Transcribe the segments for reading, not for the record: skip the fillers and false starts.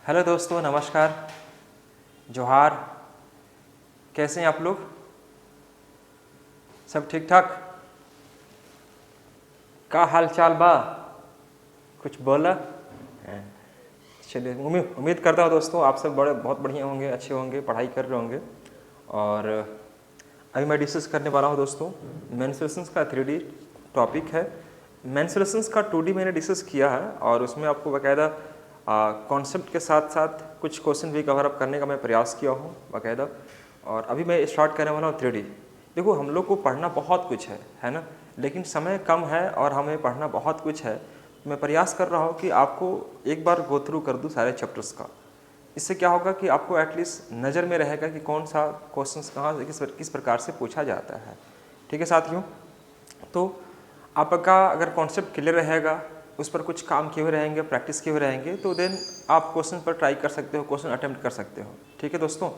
Hello दोस्तों, नमस्कार, जोहार। कैसे हैं आप लोग? सब ठीक ठाक? का हाल चाल बा? कुछ बोला? चलिए, उम्मीद करता हूँ दोस्तों आप सब बहुत बढ़िया होंगे, अच्छे होंगे, पढ़ाई कर रहे होंगे। और अभी मैं डिस्कस करने वाला हूँ दोस्तों, मेंस्ट्रुएशंस का 3D टॉपिक है। मेंस्ट्रुएशंस का 2D मैंने डिस्कस किया है और उसमें आपको बाकायदा कॉन्सेप्ट के साथ साथ कुछ क्वेश्चन भी कवर अप करने का मैं प्रयास किया हूँ बाकायदा। और अभी मैं स्टार्ट करने वाला हूँ 3D। देखो, हम लोग को पढ़ना बहुत कुछ है ना, लेकिन समय कम है और हमें पढ़ना बहुत कुछ है। मैं प्रयास कर रहा हूँ कि आपको एक बार गो थ्रू कर दूँ सारे चैप्टर्स का। इससे क्या होगा कि आपको एटलीस्ट नज़र में रहेगा कि कौन सा क्वेश्चंस कहाँ से किस प्रकार से पूछा जाता है। ठीक है साथियों, तो आपका अगर कॉन्सेप्ट क्लियर रहेगा, उस पर कुछ काम किए हुए रहेंगे, प्रैक्टिस किए हुए रहेंगे, तो देन आप क्वेश्चन पर ट्राई कर सकते हो, क्वेश्चन अटेम्प्ट कर सकते हो। ठीक है दोस्तों,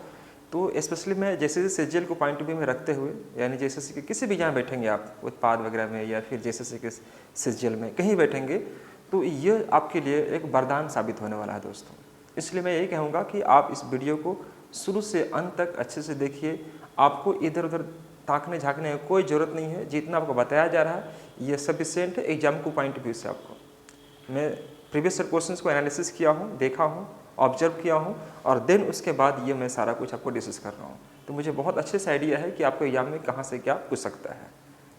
तो स्पेशली मैं जैसे सीजीएल को पॉइंट ऑफ व्यू में रखते हुए, यानी जैसे कि किसी भी जहाँ बैठेंगे आप उत्पाद वगैरह में या फिर जैसे कि सीजीएल में कहीं बैठेंगे, तो ये आपके लिए एक वरदान साबित होने वाला है दोस्तों। इसलिए मैं यही कहूँगा कि आप इस वीडियो को शुरू से अंत तक अच्छे से देखिए। आपको इधर उधर ताकने झाँकने की कोई ज़रूरत नहीं है। जितना आपको बताया जा रहा है ये सफिशिएंट है एग्जाम को पॉइंट ऑफ व्यू से। आपको मैं प्रीवियस क्वेश्चंस को एनालिसिस किया हूँ, देखा हूँ, ऑब्जर्व किया हूँ और देन उसके बाद ये मैं सारा कुछ आपको डिस्कस कर रहा हूँ। तो मुझे बहुत अच्छे से आइडिया है कि आपको एग्जाम में कहाँ से क्या पूछ सकता है।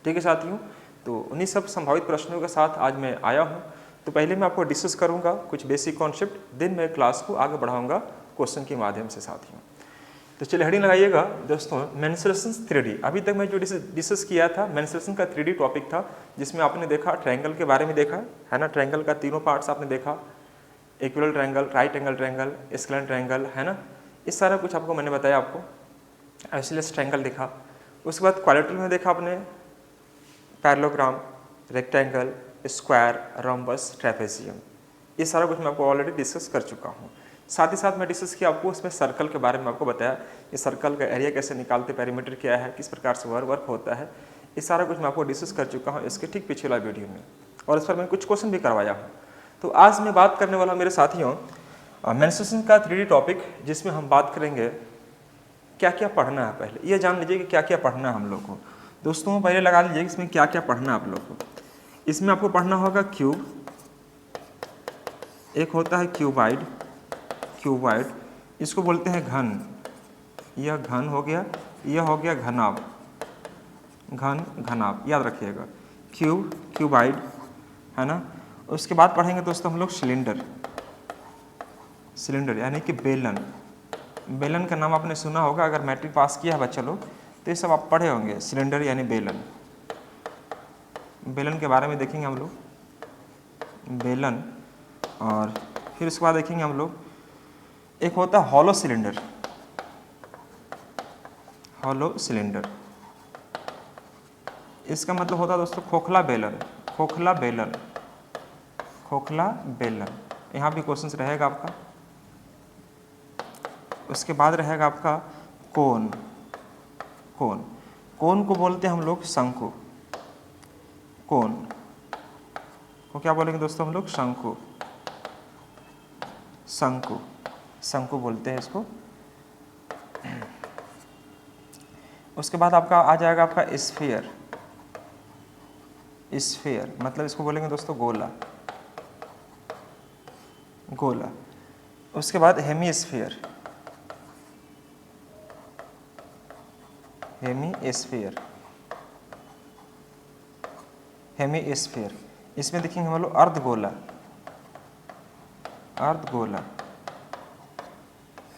ठीक है साथियों, तो उन्हीं सब संभावित प्रश्नों के साथ आज मैं आया हूँ। तो पहले मैं आपको डिस्कस करूँगा कुछ बेसिक कॉन्सेप्ट, देन मैं क्लास को आगे बढ़ाऊँगा क्वेश्चन के माध्यम से साथियों। तो चलिए हेडिंग लगाइएगा दोस्तों, मेंस्ट्रुएशंस 3D। अभी तक मैं जो डिस्कस किया था मेंस्ट्रुएशन का 3D टॉपिक था, जिसमें आपने देखा ट्रायंगल के बारे में देखा है ना। ट्रायंगल का तीनों पार्ट्स आपने देखा, equilateral triangle, right angle triangle, scalene triangle, है ना। इस सारा कुछ आपको मैंने बताया। आपको आइसोसेलेस ट्रायंगल देखा। उसके बाद क्वाड्रिलेटरल में देखा आपने parallelogram, rectangle, square, rhombus, trapezium. ये सारा कुछ मैं आपको ऑलरेडी डिस्कस कर चुका हूँ। साथ ही साथ मैं डिस्कस किया आपको उसमें सर्कल के बारे में आपको बताया, ये सर्कल का एरिया कैसे निकालते, पेरीमीटर क्या है, किस प्रकार से वर्क होता है। ये सारा कुछ मैं आपको डिस्कस कर चुका हूँ इसके ठीक पिछले वीडियो में, और इस पर मैं कुछ क्वेश्चन भी करवाया हूँ। तो आज मैं बात करने वाला हूँ मेरे साथियों मेंस्ट्रुएशन का 3D टॉपिक, जिसमें हम बात करेंगे क्या क्या पढ़ना है। पहले ये जान लीजिए कि क्या क्या पढ़ना है हम लोग को दोस्तों। पहले लगा लीजिए इसमें क्या क्या पढ़ना है आप लोग को। इसमें आपको पढ़ना होगा क्यूब, एक होता है क्यूबाइड, क्यूबाइड इसको बोलते हैं घन। यह घन हो गया, यह हो गया घनाभ, घन घनाभ, याद रखिएगा। क्यूब, क्यूबाइड, है ना। उसके बाद पढ़ेंगे दोस्तों हम लोग सिलेंडर, सिलेंडर यानी कि बेलन। बेलन का नाम आपने सुना होगा, अगर मैट्रिक पास किया है बच्चा लोग तो ये सब आप पढ़े होंगे। सिलेंडर यानी बेलन, बेलन के बारे में देखेंगे हम लोग, बेलन। और फिर उसके बाद देखेंगे हम लोग एक होता है हॉलो सिलेंडर, हॉलो सिलेंडर। इसका मतलब होता है दोस्तों खोखला बेलन, खोखला बेलन, खोखला बेलन। यहाँ भी क्वेश्चन रहेगा आपका। उसके बाद रहेगा आपका कोन, कोन, कोन को बोलते हैं हम लोग शंकु। कोन को क्या बोलेंगे दोस्तों हम लोग? शंकु, शंकु, शंकु बोलते हैं इसको। उसके बाद आपका आ जाएगा आपका स्फीयर, स्फीयर मतलब इसको बोलेंगे दोस्तों गोला, गोला। उसके बाद हेमीस्फीयर, हेमीस्फीयर, हेमीस्फीयर। इसमें देखेंगे हम लोग अर्धगोला, अर्धगोला।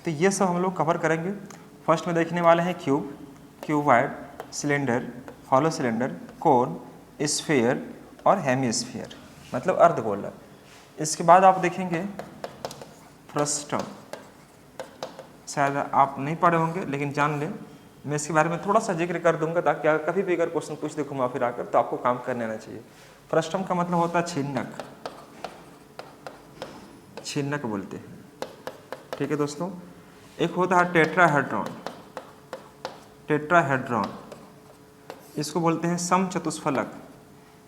तो ये सब हम लोग कवर करेंगे। फर्स्ट में देखने वाले हैं cube, cuboid, cylinder, hollow cylinder, cone, sphere और हेमीस्फीयर मतलब अर्धगोला। इसके बाद आप देखेंगे फ्रस्टम। शायद आप नहीं पढ़े होंगे लेकिन जान लें, मैं इसके बारे में थोड़ा सा जिक्र कर दूंगा ताकि कभी भी अगर क्वेश्चन पूछ दे घुमा फिरा कर तो आपको काम करने आना चाहिए। फ्रस्टम का मतलब होता है छिन्नक, छिन्नक बोलते हैं। ठीक है दोस्तों। एक होता है टेट्राहेड्रॉन, टेट्राहेड्रॉन इसको बोलते हैं समचतुष्फलक,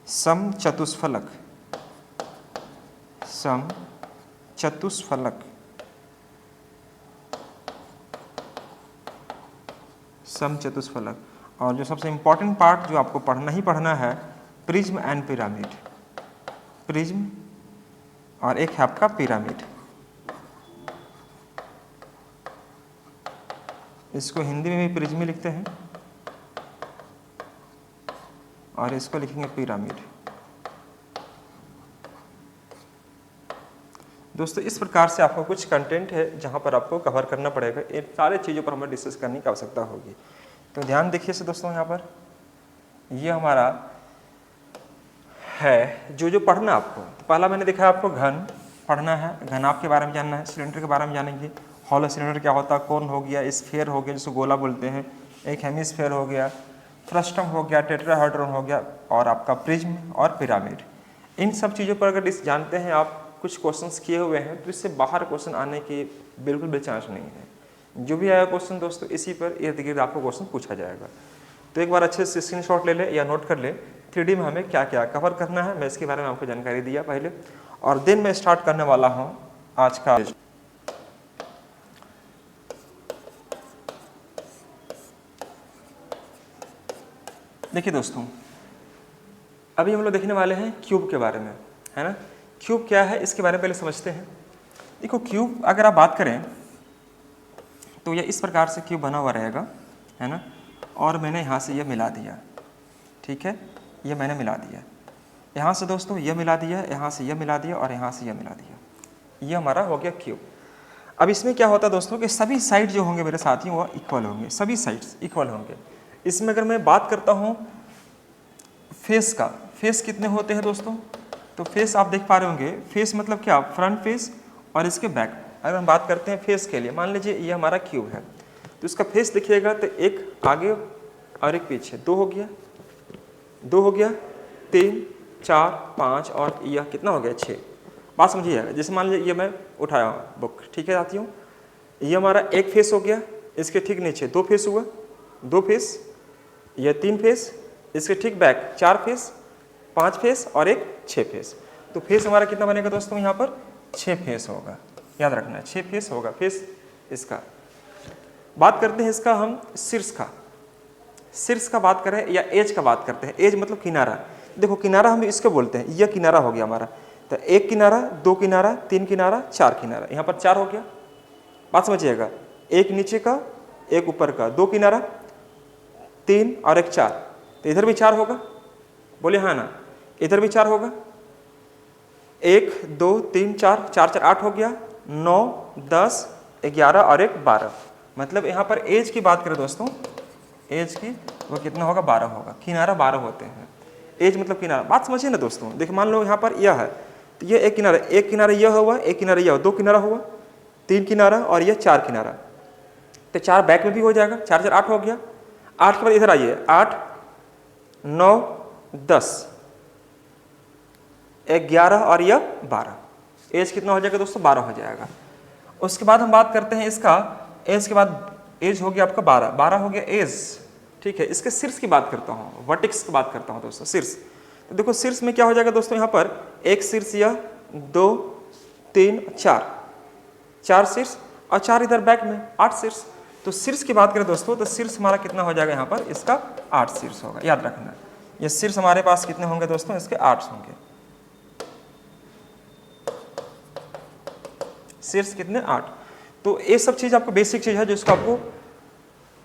समचतुष्फलक, समचतुष्फलक। समचतुष्फलक। और जो सबसे इम्पॉर्टेंट पार्ट जो आपको पढ़ना ही पढ़ना है, प्रिज्म एंड पिरामिड। प्रिज्म और एक है आपका पिरामिड। इसको हिंदी में भी प्रिज्म ही लिखते हैं और इसको लिखेंगे पिरामिड। दोस्तों इस प्रकार से आपको कुछ कंटेंट है जहाँ पर आपको कवर करना पड़ेगा। इन सारे चीज़ों पर हमें डिस्कस करने की आवश्यकता होगी। तो ध्यान देखिए से दोस्तों, यहाँ पर ये हमारा है जो पढ़ना आपको। तो पहला मैंने देखा आपको घन पढ़ना है, घनाभ के बारे में जानना है, सिलेंडर के बारे में जानेंगे, हॉलो सिलेंडर क्या होता है, कौन हो गया, स्फीयर हो गया जिसको गोला बोलते हैं, एक हेमिस्फीयर हो गया, फ्रस्टम हो गया, टेट्राहेड्रॉन हो गया, और आपका प्रिज्म और पिरामिड। इन सब चीज़ों पर अगर जानते हैं आप, कुछ क्वेश्चंस किए हुए हैं, तो इससे बाहर क्वेश्चन आने की बिल्कुल भी चांस नहीं है। जो भी आया क्वेश्चन दोस्तों, इसी पर इर्द गिर्द आपको क्वेश्चन पूछा जाएगा। तो एक बार अच्छे से स्क्रीनशॉट ले ले या नोट कर ले, 3D में हमें क्या क्या कवर करना है, मैं इसके बारे में आपको जानकारी दिया पहले। और दिन मैं स्टार्ट करने वाला हूँ आज का। देखिए दोस्तों, अभी हम लोग देखने वाले हैं क्यूब के बारे में, है ना। क्यूब क्या है इसके बारे में पहले समझते हैं। देखो क्यूब अगर आप बात करें तो ये इस प्रकार से क्यूब बना हुआ रहेगा, है ना। और मैंने यहाँ से ये मिला दिया, ठीक है, ये मैंने मिला दिया, यहाँ से दोस्तों ये मिला दिया, यहाँ से ये मिला दिया और यहाँ से ये मिला दिया। ये हमारा हो गया क्यूब। अब इसमें क्या होता है दोस्तों कि सभी साइड जो होंगे मेरे साथियों वो इक्वल होंगे, सभी साइड्स इक्वल होंगे। इसमें अगर मैं बात करता हूँ फेस का, फेस कितने होते हैं दोस्तों, तो फेस आप देख पा रहे होंगे, फेस मतलब क्या, फ्रंट फेस और इसके बैक। अगर हम बात करते हैं फेस के लिए, मान लीजिए ये हमारा क्यूब है, तो इसका फेस देखिएगा तो एक आगे और एक पीछे, 2 हो गया, 2 हो गया, 3 4 5 और यह कितना हो गया 6। बात समझिएगा। जैसे मान लीजिए ये मैं उठाया बुक, ठीक है साथियों, ये हमारा एक फेस हो गया, इसके ठीक नीचे 2 फेस हुआ, 2 फेस, यह 3 फेस, इसके ठीक बैक 4 फेस, 5 फेस और एक 6 फेस। तो फेस हमारा कितना बनेगा दोस्तों, यहाँ पर 6 फेस होगा, याद रखना है 6 फेस होगा फेस इसका। बात करते हैं इसका हम शीर्ष का, शीर्ष का बात करें या एज का बात करते हैं। एज मतलब किनारा। देखो किनारा हम इसको बोलते हैं, यह किनारा हो गया हमारा, तो 1 किनारा, 2 किनारा, 3 किनारा, 4 किनारा, यहाँ पर 4 हो गया। बात समझिएगा, एक नीचे का, एक ऊपर का, 2 किनारा, 3 और एक 4, तो इधर भी 4 होगा, बोले हाँ ना, इधर भी 4 होगा, 1 2 3 4, 4 4 8 हो गया, 9 10 11 और एक 12। मतलब यहाँ पर एज की बात करें दोस्तों, एज की वो कितना होगा, 12 होगा। किनारा 12 होते हैं, एज मतलब किनारा। बात समझिए ना दोस्तों। देखिए मान लो यहाँ पर यह है, तो ये एक किनारा यह हुआ, एक किनारा यह, 2 किनारा हुआ, 3 किनारा और यह 4 किनारा, तो 4 बैक में भी हो जाएगा, 4 4 8 हो गया। 8 के बाद इधर आइए, 8 9 10 11 और यह 12, एज कितना हो जाएगा दोस्तों, 12 हो जाएगा। उसके बाद हम बात करते हैं इसका एज के बाद, एज हो गया आपका 12, 12 हो गया एज, ठीक है। इसके शीर्ष की बात करता हूँ, वर्टेक्स की बात करता हूँ दोस्तों, शीर्ष। तो देखो शीर्ष में क्या हो जाएगा दोस्तों, यहाँ पर एक शीर्ष, यह 2 3 4, 4 शीर्ष और 4 इधर बैक में, 8 शीर्ष। तो शीर्ष की बात करें दोस्तों, तो शीर्ष हमारा कितना हो जाएगा, यहाँ पर इसका 8 शीर्ष होगा, याद रखना। ये शीर्ष हमारे पास कितने होंगे दोस्तों, इसके 8 होंगे। शीर्ष कितने, 8। तो ये सब चीज़ आपको बेसिक चीज़ है जिसको आपको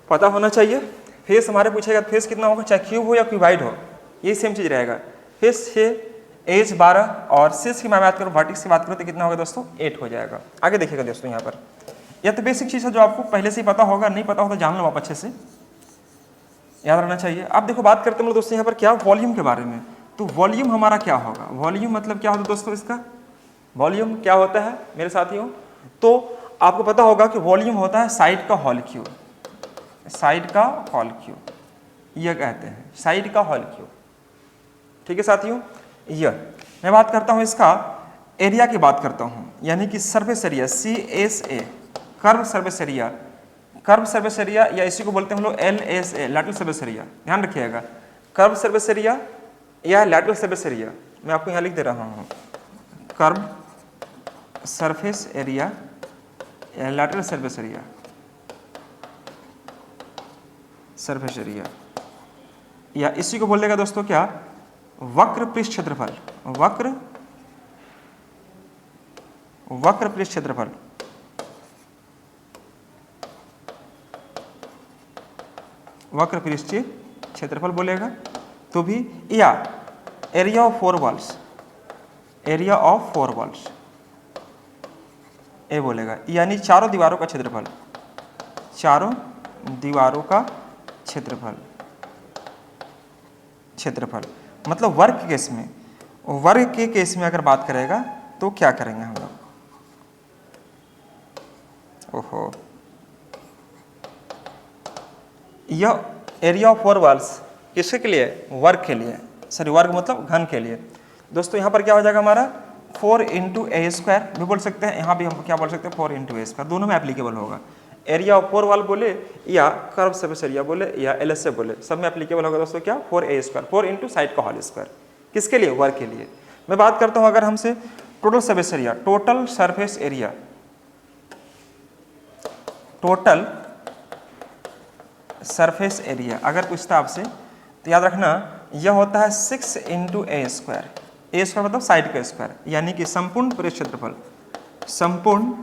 पता होना चाहिए। फेस हमारे पूछेगा फेस कितना होगा, चाहे क्यूब हो या क्यूबाइड हो, ये सेम चीज़ रहेगा। फेस 6, एज 12 और शीर्ष की मैं बात करूँ, वर्टेक्स की बात करूँ तो कितना होगा दोस्तों, 8 हो जाएगा। आगे देखिएगा दोस्तों, यहाँ पर यह तो बेसिक चीज़ है जो आपको पहले से ही पता होगा, नहीं पता हो तो जान लो आप अच्छे से, याद रहना चाहिए। अब देखो बात करते हैं दोस्तों यहाँ पर क्या, वॉल्यूम के बारे में। तो वॉल्यूम हमारा क्या होगा, वॉल्यूम मतलब क्या होता है दोस्तों, इसका वॉल्यूम क्या होता है मेरे साथियों, तो आपको पता होगा कि वॉल्यूम होता है साइड का होल क्यूब, साइड का होल क्यूब, यह कहते हैं साइड का होल क्यूब, ठीक है साथियों। यह मैं बात करता हूँ इसका एरिया की बात करता हूँ, यानी कि surface area, CSA, curve surface area, curve surface area, या इसी को बोलते हैं हम लोग LSA, लैटरल सरफेस एरिया। ध्यान रखिएगा, कर्व सरफेस एरिया या लैटरल सरफेस एरिया, मैं आपको यहाँ लिख दे रहा हूँ, कर्व सरफेस एरिया या lateral surface area. Surface area, या इसी को बोलेगा दोस्तों क्या, वक्र पृष्ठ क्षेत्रफल, वक्र पृष्ठ क्षेत्रफल, वक्र पृष्ठ क्षेत्रफल बोलेगा तो भी, या area of 4 walls, area of 4 walls A बोलेगा, यानी चारों दीवारों का क्षेत्रफल, चारों दीवारों का क्षेत्रफल, क्षेत्रफल मतलब वर्ग के केस में, वर्ग के केस में अगर बात करेगा तो क्या करेंगे हम लोग, ओहो, यह एरिया ऑफ 4 वॉल्स किसके लिए, वर्ग के लिए, सॉरी वर्ग मतलब घन के लिए। दोस्तों यहाँ पर क्या हो जाएगा हमारा 4 इंटू ए स्क्वायर भी बोल सकते हैं, यहाँ भी हम क्या बोल सकते हैं 4 इंटू ए स्क्वायर, दोनों में एप्लीकेबल होगा। एरिया ऑफ 4 वॉल बोले या कर्व सरफेस एरिया बोले या एलएसए बोले, सब में एप्लीकेबल होगा दोस्तों क्या 4a स्क्वायर, 4 इंटू साइड का होल स्क्वायर, किसके लिए, वर्ग के लिए। मैं बात करता हूँ अगर हमसे total surface area, total surface area, total surface area अगर पूछता आपसे तो याद रखना यह होता है 6 इंटू ए स्क्वायर, ए स्क्वायर मतलब साइड का स्क्वायर, यानी कि संपूर्ण पृष्ठ क्षेत्रफल, संपूर्ण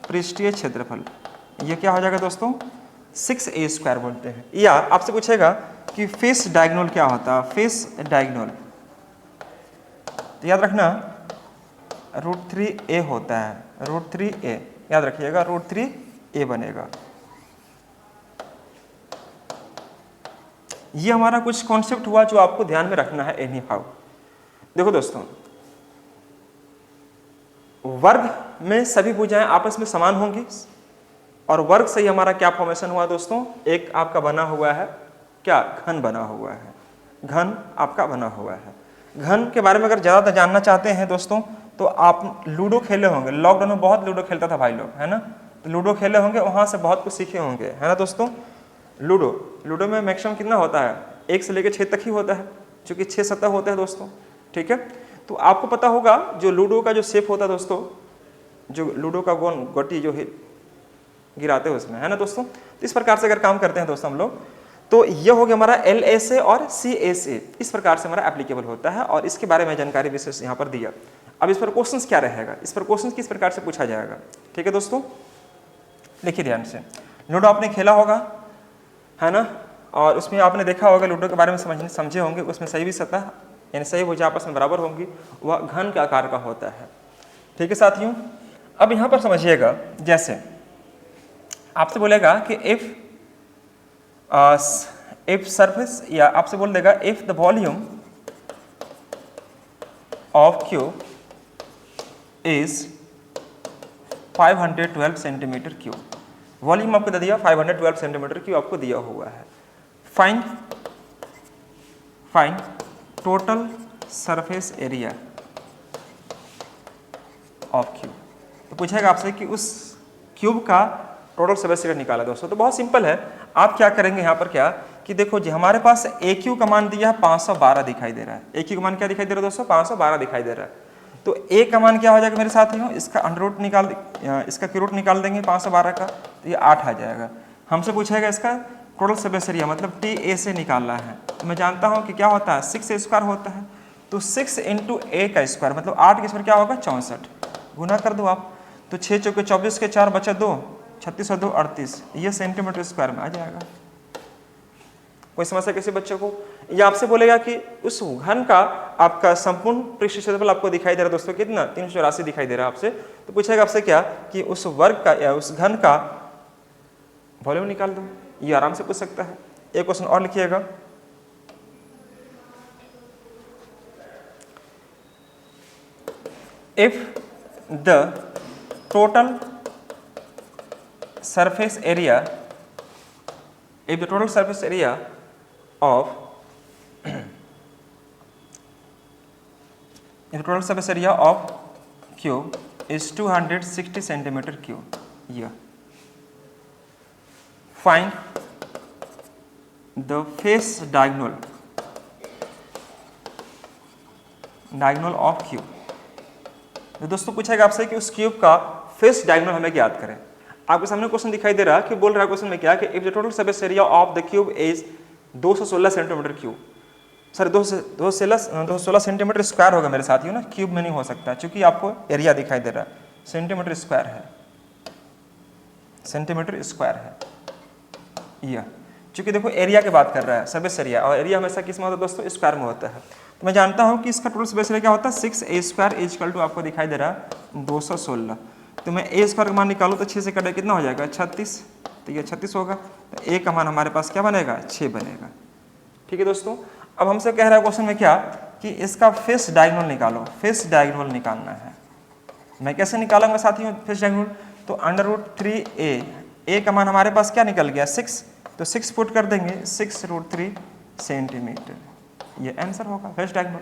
पृष्ठीय क्षेत्रफल, ये क्या हो जाएगा दोस्तों 6a स्क्वायर बोलते हैं। या आपसे पूछेगा कि फेस डायगोनल क्या होता है, फेस डायगोनल, तो याद रखना √3a होता है, √3a याद रखिएगा, √3a बनेगा। ये हमारा कुछ कॉन्सेप्ट हुआ जो आपको ध्यान में रखना है एनी हाउ। देखो दोस्तों, वर्ग में सभी भुजाएं आपस में समान होंगी और वर्ग से ही हमारा क्या फॉर्मेशन हुआ दोस्तों, एक आपका बना हुआ है क्या, घन बना हुआ है, घन आपका बना हुआ है। घन के बारे में अगर ज़्यादा जानना चाहते हैं दोस्तों तो आप लूडो खेले होंगे, लॉकडाउन में बहुत लूडो खेलता था भाई लोग, है ना, तो लूडो खेले होंगे, वहाँ से बहुत कुछ सीखे होंगे, है ना दोस्तों। लूडो में मैक्सिमम कितना होता है, 1 से लेकर 6 तक ही होता है, क्योंकि 6 सतह होते हैं दोस्तों, ठीक है। तो आपको पता होगा जो लूडो का जो शेप होता है दोस्तों, जो लूडो का गोटी जो गिराते हैं उसमें, है ना दोस्तों, तो इस प्रकार से अगर काम करते हैं दोस्तों हम लोग, तो ये हो गया हमारा LSA और CSA, इस प्रकार से हमारा एप्लीकेबल होता है और इसके बारे में जानकारी विशेष यहाँ पर दिया। अब इस पर क्वेश्चंस क्या रहेगा, इस पर क्वेश्चंस किस प्रकार से पूछा जाएगा, ठीक है दोस्तों। देखिए ध्यान से, लूडो आपने खेला होगा, है ना, और उसमें आपने देखा होगा लूडो के बारे में समझे होंगे, उसमें सही भी सतह यानी सही भुजा आपस में बराबर होंगी, वह घन के आकार का होता है, ठीक है साथियों। अब यहाँ पर समझिएगा, जैसे आपसे बोलेगा कि इफ सरफेस, या आपसे बोल देगा if the volume of cube is 512 centimetre cube, volume आपको दे दिया 512 सेंटीमीटर क्यूब आपको दिया हुआ है। Find total surface area of cube, तो पूछेगा आपसे कि उस क्यूब का टोटल सरफेस एरिया निकाला दोस्तों। तो बहुत सिंपल है, आप क्या करेंगे यहाँ पर क्या कि देखो जी हमारे पास ए क्यू का मान दिया है 512 दिखाई दे रहा है, ए क्यू का मान क्या दिखाई दे रहा है दोस्तों 512 दिखाई दे रहा है। तो ए का मान क्या हो जाएगा मेरे साथियों, इसका अंडर रूट निकाल, इसका क्यू रूट निकाल देंगे 512 का, तो ये 8 आ जाएगा। हमसे पूछेगा इसका टोटल सरफेस एरिया मतलब TA से निकालना है, तो मैं जानता हूँ कि क्या होता है 6a स्क्वायर होता है, तो 6 इंटू a का स्क्वायर मतलब 8 के स्क्वायर क्या होगा 64, गुना कर दो आप, तो 6 चौके 24 के 4 बचा 2, 36 और 2 38, ये सेंटीमीटर स्क्वायर में आ जाएगा। कोई समस्या किसी बच्चे को, ये आपसे बोलेगा कि उस घन का आपका संपूर्ण पृष्ठ क्षेत्रफल आपको दिखाई दे रहा है दोस्तों कितना 384 दिखाई दे रहा है आपसे, तो पूछेगा आपसे क्या कि उस वर्ग का या उस घन का वॉल्यूम निकाल दो, ये आराम से पूछ सकता है। एक क्वेश्चन और लिखिएगा, if the total surface area, if the total surface area of cube is 260 centimeter cube, yeah, find the face diagonal of cube। तो दोस्तों पूछेगा आपसे कि उस क्यूब का फेस डायगोनल हमें ज्ञात करें। आपके सामने क्वेश्चन दिखाई दे रहा है कि बोल रहा है क्वेश्चन में क्या कि if the total surface area of the cube is 216 centimetre cube, sir 216 centimetre square होगा मेरे साथियों ना, क्यूब में नहीं हो सकता क्योंकि आपको एरिया दिखाई दे रहा है, सेंटीमीटर स्क्वायर है, सेंटीमीटर स्क्वायर है यह, क्योंकि देखो एरिया की बात कर रहा है, सरफेस एरिया, और एरिया हमेशा किस में होता है दोस्तों, स्क्वायर में होता है। तो मैं जानता हूँ कि इसका टोटल सरफेस एरिया क्या होता है 6a² इक्वल टू आपको दिखाई दे रहा है 216। तो मैं a² का मान निकालूँ तो 6 से कटे कितना हो जाएगा 36, तो ये 36 होगा, तो a का मान हमारे पास क्या बनेगा 6 बनेगा। ठीक है दोस्तों, अब हमसे कह रहा है क्वेश्चन में क्या कि इसका फेस डायगोनल निकालो, फेस डायगोनल निकालना है। मैं कैसे निकालूंगा साथियों फेस डायगोनल, तो √3a, a का मान हमारे पास क्या निकल गया 6, तो 6 पुट कर देंगे 6√3 सेंटीमीटर, ये आंसर होगा फेस डायगोनल।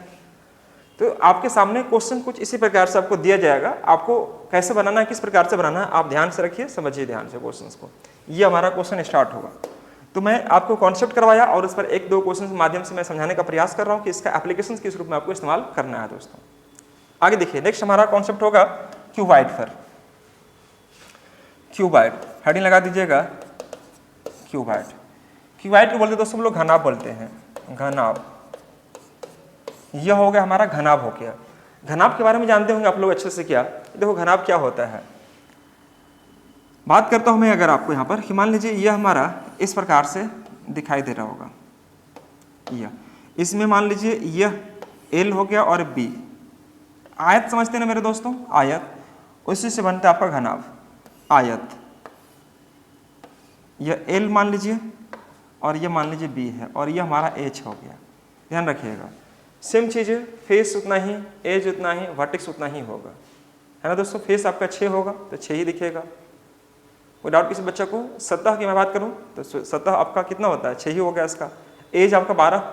तो आपके सामने क्वेश्चन कुछ इसी प्रकार से आपको दिया जाएगा, आपको कैसे बनाना है, किस प्रकार से बनाना है, आप ध्यान से रखिए, समझिए ध्यान से क्वेश्चंस को। ये हमारा क्वेश्चन स्टार्ट होगा। तो मैं आपको कॉन्सेप्ट करवाया और उस पर 1-2 क्वेश्चन के माध्यम से मैं समझाने का प्रयास कर रहा हूँ कि इसका एप्लीकेशन किस रूप में आपको इस्तेमाल करना है दोस्तों। आगे देखिए, नेक्स्ट हमारा कॉन्सेप्ट होगा क्यूबाइड पर। क्यूबाइड हेडिंग लगा दीजिएगा, क्यूबाइड। क्यूबाइड को बोलते दोस्तों हम लोग घनाभ बोलते हैं, घनाभ। यह हो गया हमारा घनाभ हो गया। घनाभ के बारे में जानते होंगे आप लोग अच्छे से। क्या देखो घनाभ क्या होता है, बात करता हूं मैं अगर आपको यहाँ पर, मान लीजिए यह हमारा इस प्रकार से दिखाई दे रहा होगा, यह इसमें मान लीजिए यह L हो गया और B, आयत समझते हैं ना मेरे दोस्तों, आयत, उसी से बनता है आपका घनाभ, आयत। यह L मान लीजिए और यह मान लीजिए B है और यह हमारा H हो गया, ध्यान रखिएगा। सेम चीज़ है, फेस उतना ही, एज उतना ही, वर्टेक्स उतना ही होगा, है ना दोस्तों। फेस आपका 6 होगा तो 6 ही दिखेगा, कोई डाउट किसी बच्चा को। सतह की मैं बात करूं तो सतह आपका कितना होता है 6 ही हो गया इसका। एज आपका 12,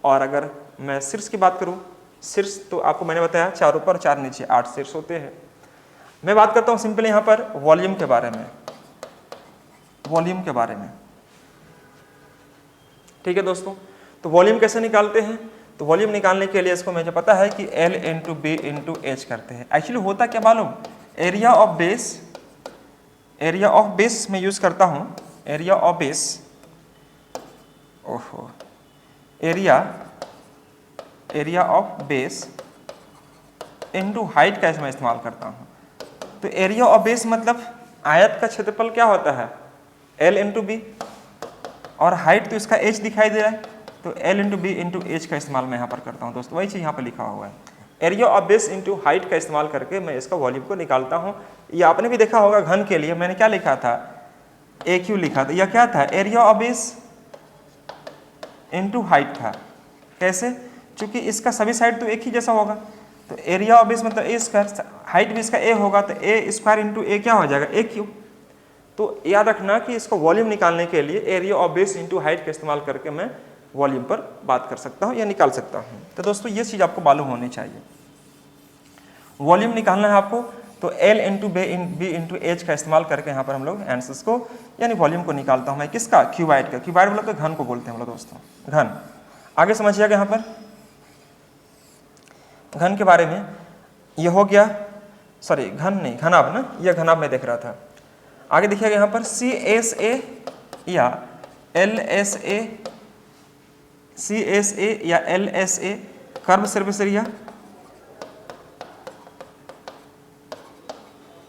और अगर मैं शीर्ष की बात करूं, शीर्ष तो आपको मैंने बताया 4 ऊपर 4 नीचे 8 शीर्ष होते हैं। मैं बात करता हूं सिंपली यहाँ पर वॉल्यूम के बारे में, वॉल्यूम के बारे में। ठीक है दोस्तों, तो वॉल्यूम कैसे निकालते हैं, तो वॉल्यूम निकालने के लिए इसको मुझे पता है कि L × B × H करते हैं। एक्चुअली होता क्या मालूम, area of base, area of base में यूज करता हूं, एरिया ऑफ बेस, ओहो, area of base into height का मैं इस्तेमाल करता हूं। तो एरिया ऑफ बेस मतलब आयत का क्षेत्रफल क्या होता है L × B, और हाइट तो इसका H दिखाई दे रहा है, तो L × B × H का इस्तेमाल मैं यहाँ पर करता हूँ दोस्तों। वही चीज़ यहाँ पर लिखा हुआ है, area of base into height का इस्तेमाल करके मैं इसका वॉल्यूम को निकालता हूँ। ये आपने भी देखा होगा घन के लिए मैंने क्या लिखा था, AQ लिखा था, यह क्या था area of base into height था। कैसे, क्योंकि इसका सभी साइड तो एक ही जैसा होगा, तो एरिया ऑफ बेस मतलब A², हाइट भी इसका A होगा तो A² इंटू A क्या हो जाएगा AQ। तो याद रखना कि इसको वॉल्यूम निकालने के लिए area of base into height का इस्तेमाल करके मैं वॉल्यूम पर बात कर सकता हूं या निकाल सकता हूं। तो दोस्तों ये चीज़ आपको मालूम होनी चाहिए। वॉल्यूम निकालना है आपको, तो L × B × H का इस्तेमाल करके यहाँ पर हम लोग आंसर्स को यानी वॉल्यूम को निकालता हूँ मैं, किसका, क्यूबाइड का। क्यूबाइड मतलब तो घन को बोलते हैं हम लोग दोस्तों, घन। आगे समझिएगा यहाँ पर घन के बारे में, यह हो गया, सॉरी घन नहीं, घनाभ ना, यह घनाभ में देख रहा था। आगे देखिएगा यहाँ पर CSA या LSA, CSA या LSA कर्व सरफेस एरिया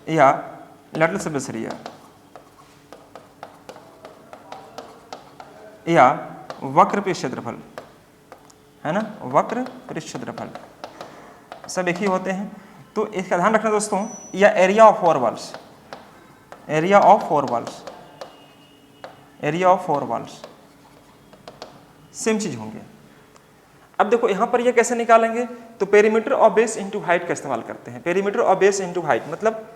या लैटरल सरफेस एरिया या वक्र पृष्ठ क्षेत्रफल, है ना, वक्र पृष्ठ क्षेत्रफल सब एक ही होते हैं। तो इसका ध्यान रखना दोस्तों, या area of 4 walls, area of 4 walls, area of 4 walls same चीज होंगे। अब देखो यहाँ पर ये कैसे निकालेंगे, तो perimeter of base into height का इस्तेमाल करते हैं। Perimeter of base into height मतलब,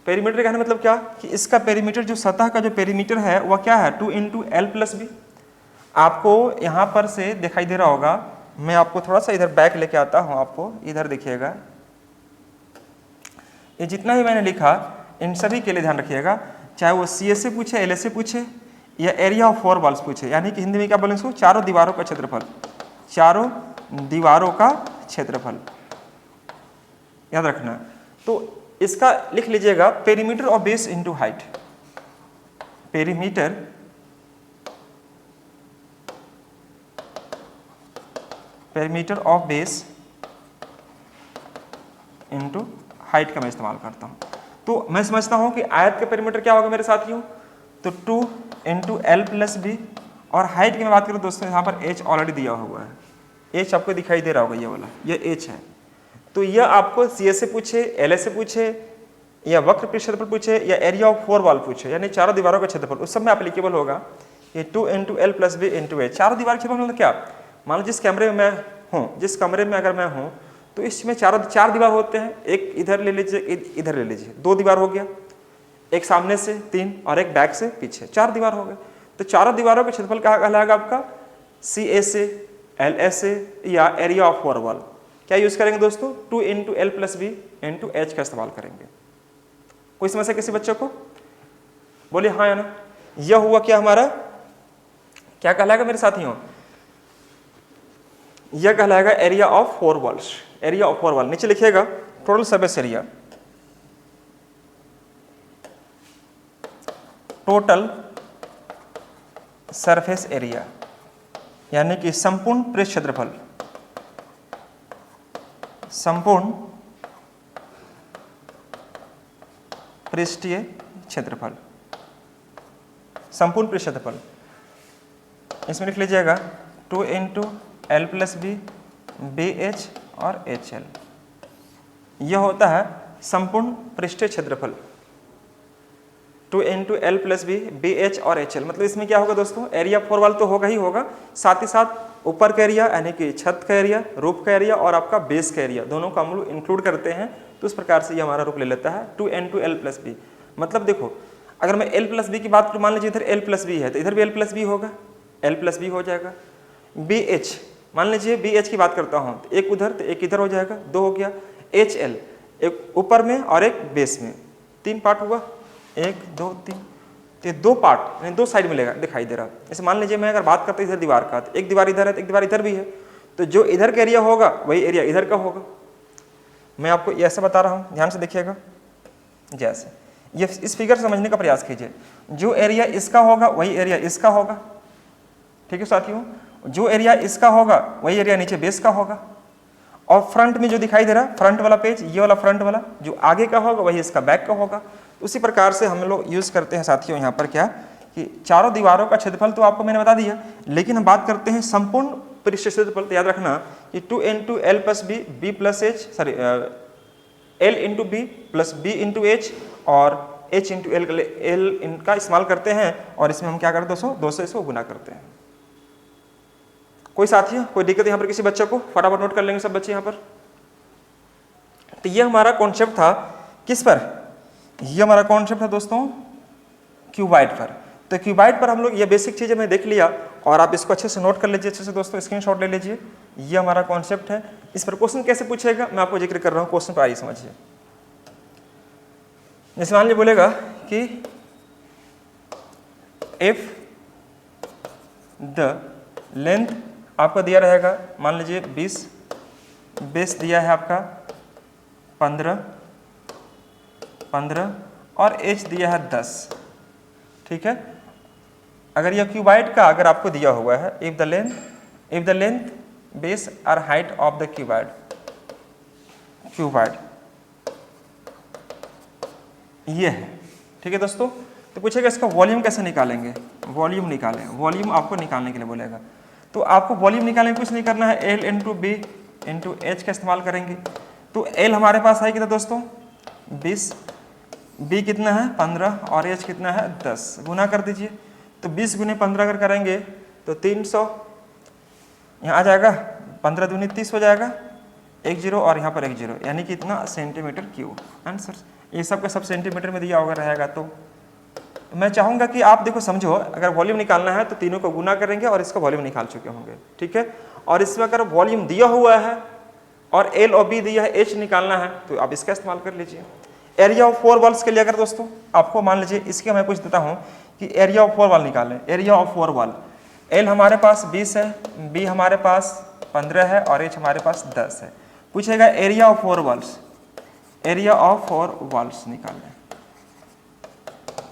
पेरीमीटर का मतलब क्या कि इसका पेरीमीटर, जो सतह का जो पेरीमीटर है वह क्या है 2 × L + B। आपको यहाँ पर से दिखाई दे रहा होगा, मैं आपको थोड़ा सा इधर बैक लेके आता हूँ, आपको इधर देखिएगा, ये जितना ही मैंने लिखा इन सभी के लिए ध्यान रखिएगा, चाहे वो CSA पूछे, LSA पूछे या एरिया ऑफ 4 वॉल्स पूछे, यानी कि हिंदी में क्या बोलेंगे इसको, चारों दीवारों का क्षेत्रफल, चारों दीवारों का क्षेत्रफल याद रखना। तो इसका लिख लीजिएगा perimeter of base into height, perimeter of base into height का मैं इस्तेमाल करता हूँ। तो मैं समझता हूँ कि आयत का पेरीमीटर क्या होगा मेरे साथियों, तो 2 इंटू एल प्लस बी, और हाइट की मैं बात करूँ दोस्तों यहाँ पर एच ऑलरेडी दिया हुआ है, एच आपको दिखाई दे रहा होगा, ये वाला ये एच है। तो यह आपको सी एस से पूछे, एल एस से पूछे, या वक्र पृष्ठ क्षेत्रफल पूछे, या एरिया ऑफ 4 वॉल पूछे, यानी चारों दीवारों का क्षेत्रफल, उस सब में एप्लीकेबल होगा ये 2 into l plus b into h. चारों दीवार के क्षेत्रफल मतलब क्या, मान लो जिस कमरे में मैं हूँ, जिस कमरे में अगर मैं हूँ तो इसमें चार दीवार होते हैं, एक इधर ले लीजिए, इधर ले लीजिए, 2 दीवार हो गया, एक सामने से 3 और एक बैक से पीछे, 4 दीवार हो गए। तो चारों दीवारों का क्षेत्रफल क्या कहलाएगा आपका, सी ए से, एल एस से, या एरिया ऑफ 4 वॉल। क्या यूज करेंगे दोस्तों, 2 into l plus b into h का इस्तेमाल करेंगे। कोई समस्या किसी बच्चों को, बोलिए हाँ या ना। यह हुआ क्या हमारा, क्या कहलाएगा मेरे साथियों, यह कहलाएगा area of 4 walls. Area of 4 wall नीचे लिखिएगा, total surface area, total surface area यानी कि संपूर्ण पृष्ठ क्षेत्रफल, संपूर्ण पृष्ठीय क्षेत्रफल, संपूर्ण पृष्ठ क्षेत्रफल। इसमें लिख लीजिएगा 2 into l plus b, b h और एच एल। यह होता है संपूर्ण पृष्ठीय क्षेत्रफल, 2 into l plus b, b h और एच एल। मतलब इसमें क्या होगा दोस्तों, एरिया 4 वॉल तो होगा ही होगा, साथ ही साथ ऊपर का एरिया यानी कि छत का एरिया, रूफ का एरिया और आपका बेस का एरिया, दोनों को हम लोग इंक्लूड करते हैं। तो उस प्रकार से ये हमारा रूप ले लेता है 2 इंटू एल प्लस बी। मतलब देखो, अगर मैं एल प्लस बी की बात करूँ, मान लीजिए इधर एल प्लस बी है तो इधर भी एल प्लस बी होगा, एल प्लस बी हो जाएगा। बी एच, मान लीजिए बी एच की बात करता हूँ, तो एक उधर तो एक इधर हो जाएगा, 2 हो गया। एच एल, एक ऊपर में और एक बेस में, 3 पार्ट हुआ, 1 2 3, तो 2 पार्ट यानी 2 साइड मिलेगा, दिखाई दे रहा। जैसे मान लीजिए मैं अगर बात करता हूँ इधर दीवार का, तो एक दीवार इधर है तो एक दीवार इधर भी है, तो जो इधर का एरिया होगा वही एरिया इधर का होगा। मैं आपको ऐसे बता रहा हूँ, ध्यान से देखिएगा, जैसे ये इस फिगर समझने का प्रयास कीजिए, जो एरिया इसका होगा वही एरिया इसका होगा, ठीक है साथियों, जो एरिया इसका होगा वही एरिया नीचे बेस का होगा। और फ्रंट में जो दिखाई दे रहा है फ्रंट वाला पेज, ये वाला फ्रंट वाला, जो आगे का होगा वही इसका बैक का होगा। उसी प्रकार से हम लोग यूज करते हैं साथियों यहाँ पर क्या, कि चारों दीवारों का क्षेत्रफल तो आपको मैंने बता दिया, लेकिन हम बात करते हैं संपूर्ण पृष्ठ क्षेत्रफल। तो याद रखना कि 2 into l plus b, b plus h, sorry l into b plus b into h और एच इंटू एल इनका इस्तेमाल करते हैं, और इसमें हम क्या करते हैं दोस्तों, 2 से इसको गुना करते हैं। कोई साथी, कोई दिक्कत यहाँ पर किसी बच्चे को, फटाफट नोट कर लेंगे सब बच्चे यहाँ पर। तो ये हमारा कॉन्सेप्ट था किस पर, ये हमारा कॉन्सेप्ट है दोस्तों क्यूबाइड पर। तो क्यूबाइड पर हम लोग ये बेसिक चीज़ हमें देख लिया, और आप इसको अच्छे से नोट कर लीजिए, अच्छे से दोस्तों स्क्रीनशॉट ले लीजिए। ये हमारा कॉन्सेप्ट है। इस पर क्वेश्चन कैसे पूछेगा मैं आपको जिक्र कर रहा हूँ, क्वेश्चन पर आइए समझिए। जैसे मान लीजिए बोलेगा कि इफ द लेंथ आपका दिया रहेगा, मान लीजिए 20, बेस दिया है आपका 15 और एच दिया है 10, ठीक है। अगर यह क्यूबाइड का अगर आपको दिया हुआ है, इफ द लेंथ बेस और हाइट ऑफ द क्यूबाइड ये है, ठीक है दोस्तों। तो पूछेगा इसका वॉल्यूम कैसे निकालेंगे, वॉल्यूम निकालें, वॉल्यूम आपको निकालने के लिए बोलेगा। तो आपको वॉल्यूम निकालने कुछ नहीं करना है, l into b into h का इस्तेमाल करेंगे। तो एल हमारे पास है कितना दोस्तों 20, बी कितना है 15 और एच कितना है 10, गुना कर दीजिए। तो 20 गुने 15 अगर करेंगे तो 300, यहाँ आ जाएगा 15 दूनी 30 हो जाएगा, 1 0 और यहाँ पर 1 0, यानी कि इतना सेंटीमीटर क्यूब आंसर। ये सब का सब सेंटीमीटर में दिया होगा रहेगा। तो मैं चाहूँगा कि आप देखो समझो, अगर वॉल्यूम निकालना है तो तीनों को गुना करेंगे और इसका वॉल्यूम निकाल चुके होंगे, ठीक है। और इसमें अगर वॉल्यूम दिया हुआ है और एल और बी दिया है, एच निकालना है तो आप इसका इस्तेमाल कर लीजिए। एरिया ऑफ 4 वॉल्स के लिए अगर दोस्तों आपको मान लीजिए इसके मैं पूछ देता हूँ कि एरिया ऑफ 4 वॉल निकालें। एरिया ऑफ 4 वॉल, एल हमारे पास 20 है, बी हमारे पास 15 है और एच हमारे पास 10 है। पूछेगा area of 4 walls, area of 4 walls निकालें।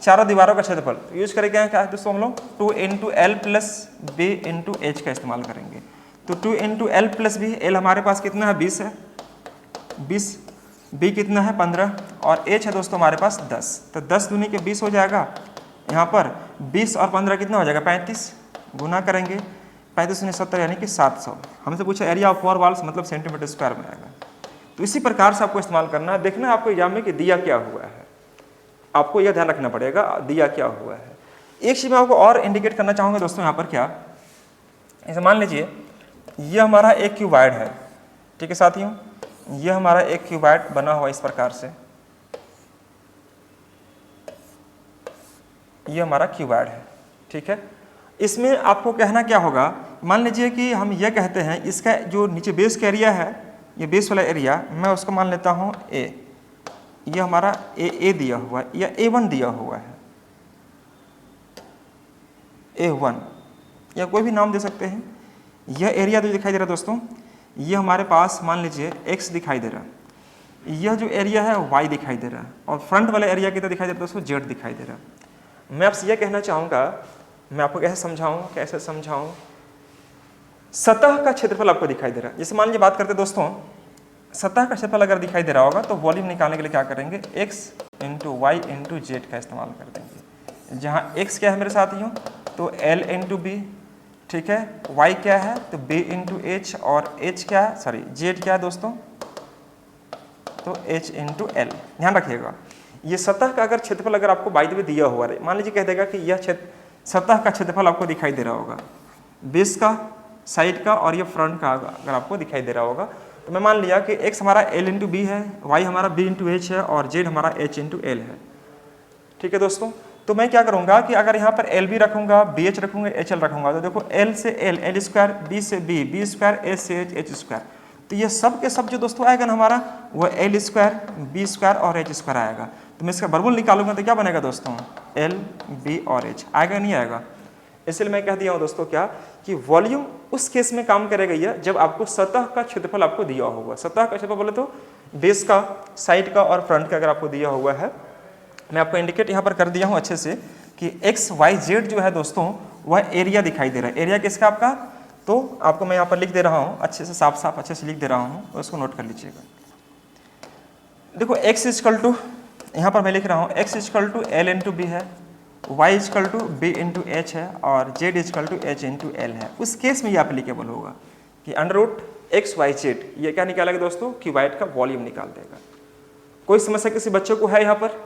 चारों दीवारों का क्षेत्रफल। तो यूज करेंगे क्या है दोस्तों, हम लोग 2 into l plus b into h का इस्तेमाल करेंगे। तो 2 into l plus b, l हमारे पास कितना है 20 है, 20, बी कितना है 15 और एच है दोस्तों हमारे पास 10। तो 10 दूनी के 20 हो जाएगा, यहाँ पर 20 और 15 कितना हो जाएगा 35, गुना करेंगे 35 दूनी 70 यानी कि 700। हमसे पूछा एरिया ऑफ 4 वॉल्स मतलब सेंटीमीटर स्क्वायर में आएगा। तो इसी प्रकार से आपको इस्तेमाल करना है। देखना आपको एग्जाम में कि दिया क्या हुआ है, आपको यह ध्यान रखना पड़ेगा दिया क्या हुआ है। एक चीज मैं आपको और इंडिकेट करना चाहूँगा दोस्तों, यहाँ पर क्या, ऐसे मान लीजिए यह हमारा एक क्यूबाइड है, ठीक है साथियों, यह हमारा एक क्यूबाइड बना हुआ इस प्रकार से, यह हमारा क्यूबाइड है, ठीक है। इसमें आपको कहना क्या होगा, मान लीजिए कि हम यह कहते हैं इसका जो नीचे बेस का एरिया है, ये बेस वाला एरिया मैं उसको मान लेता हूँ ए, यह हमारा ए दिया हुआ है या A1 दिया हुआ है, A1 या कोई भी नाम दे सकते हैं। यह एरिया जो दिखाई दे रहा है दोस्तों, यह हमारे पास मान लीजिए x दिखाई दे रहा है, यह जो एरिया है y दिखाई दे रहा है और फ्रंट वाला एरिया कितना दिखाई दे रहा है दोस्तों, z दिखाई दे रहा है। मैं आपसे यह कहना चाहूँगा, मैं आपको कैसे समझाऊँ, सतह का क्षेत्रफल आपको दिखाई दे रहा है। जैसे मान लीजिए बात करते हैं दोस्तों, सतह का क्षेत्रफल अगर दिखाई दे रहा होगा तो वॉल्यूम निकालने के लिए क्या करेंगे, x into y into z का इस्तेमाल कर देंगे। जहाँ x क्या है मेरे साथियों, तो L इंटू बी, ठीक है, y क्या है तो b इंटू एच और h क्या है, सॉरी z क्या है दोस्तों, तो h इंटू एल। ध्यान रखिएगा ये सतह का अगर क्षेत्रफल अगर आपको बाय द वे दिया हुआ है, मान लीजिए कह देगा कि यह सतह का क्षेत्रफल आपको दिखाई दे रहा होगा, बेस का, साइड का और ये फ्रंट का अगर आपको दिखाई दे रहा होगा, तो मैं मान लिया कि x हमारा L इंटू बी है, y हमारा b इंटू एच है और z हमारा h इंटू एल है, ठीक है दोस्तों। तो मैं क्या करूंगा कि अगर यहाँ पर एल बी रखूंगा, बी एच रखूंगा, एच एल रखूंगा, तो देखो एल से एल, एल स्क्वायर, बी से बी, बी स्क्वायर, एच से एच, एच स्क्वायर, तो ये सब के सब जो दोस्तों आएगा ना हमारा, वो एल स्क्वायर, बी स्क्वायर और एच स्क्वायर आएगा। तो मैं इसका वर्गमूल निकालूंगा तो क्या बनेगा दोस्तों, एल बी और एच आएगा, नहीं आएगा। इसलिए मैं कह दिया हूँ दोस्तों क्या, कि वॉल्यूम उस केस में काम करेगा यह जब आपको सतह का क्षेत्रफल आपको दिया होगा। सतह का क्षेत्रफल बोले तो बेस का, साइड का और फ्रंट का अगर आपको दिया हुआ है। मैं आपको इंडिकेट यहाँ पर कर दिया हूँ अच्छे से कि एक्स वाई जेड जो है दोस्तों वह एरिया दिखाई दे रहा है। एरिया किसका आपका, तो आपको मैं यहाँ पर लिख दे रहा हूँ अच्छे से, साफ साफ अच्छे से लिख दे रहा हूँ, तो उसको नोट कर लीजिएगा। देखो एक्स इजकल टू, यहाँ पर मैं लिख रहा हूँ x equal to l into b है, y equal to b into h है और z equal to h into l है। उस केस में ये एप्लीकेबल होगा कि under root x y z, ये क्या निकालेगा दोस्तों, क्यूबाइड का वॉल्यूम निकाल देगा। कोई समस्या किसी बच्चे को है यहाँ पर,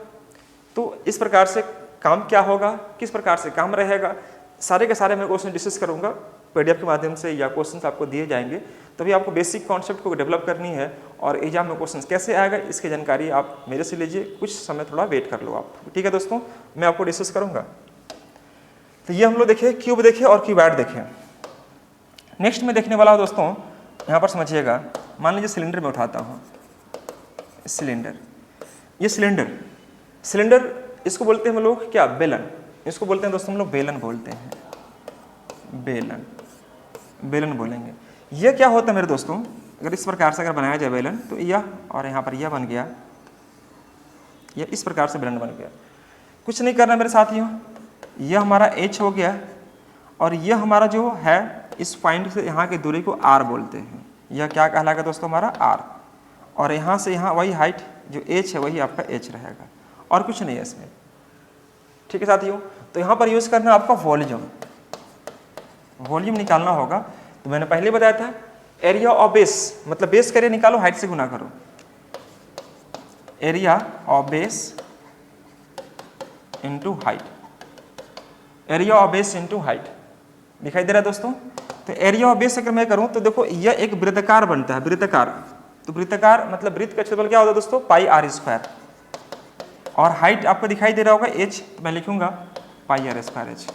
तो इस प्रकार से काम क्या होगा, किस प्रकार से काम रहेगा, सारे के सारे मैं क्वेश्चन डिस्कस करूँगा पीडीएफ के माध्यम से, या क्वेश्चन आपको दिए जाएंगे। तभी आपको बेसिक कॉन्सेप्ट को डेवलप करनी है और एग्जाम में क्वेश्चन कैसे आएगा इसकी जानकारी आप मेरे से लीजिए, कुछ समय थोड़ा वेट कर लो आप, ठीक है दोस्तों, मैं आपको डिस्कस करूँगा। तो ये हम लोग देखें, क्यूब देखें और क्यूबाइड देखें। नेक्स्ट में देखने वाला हो दोस्तों, यहाँ पर समझिएगा, मान लीजिए सिलेंडर में उठाता हूँ, सिलेंडर, ये सिलेंडर इसको बोलते हैं हम लोग क्या, बेलन, इसको बोलते हैं दोस्तों हम लोग बेलन बोलते हैं, बेलन बोलेंगे। यह क्या होता है मेरे दोस्तों, अगर इस प्रकार से अगर बनाया जाए बेलन, तो यह और यहाँ पर यह बन गया, यह इस प्रकार से बेलन बन गया। कुछ नहीं करना मेरे साथियों, यह हमारा H हो गया और यह हमारा जो है इस पॉइंट से यहाँ की दूरी को R बोलते हैं। यह क्या कहलाएगा दोस्तों, हमारा R, और यहाँ से यहाँ वही हाइट जो H है वही आपका H रहेगा, और कुछ नहीं है इसमें, ठीक है साथियों। तो यहाँ पर यूज करना आपका वॉल्यूम निकालना होगा। तो मैंने पहले बताया था एरिया ऑफ बेस, मतलब बेस का एरिया निकालो, हाइट से गुना करो, area of base into height, area of base into height, दिखाई दे रहा है दोस्तों। तो एरिया ऑफ बेस अगर मैं करूं तो देखो यह एक वृत्ताकार बनता है, वृत्ताकार, तो वृत्ताकार मतलब वृत्त का क्षेत्रफल क्या होता है दोस्तों, पाई आर स्क्वायर, और हाइट आपको दिखाई दे रहा होगा h, तो मैं लिखूंगा पाई आर स्क्वायर h।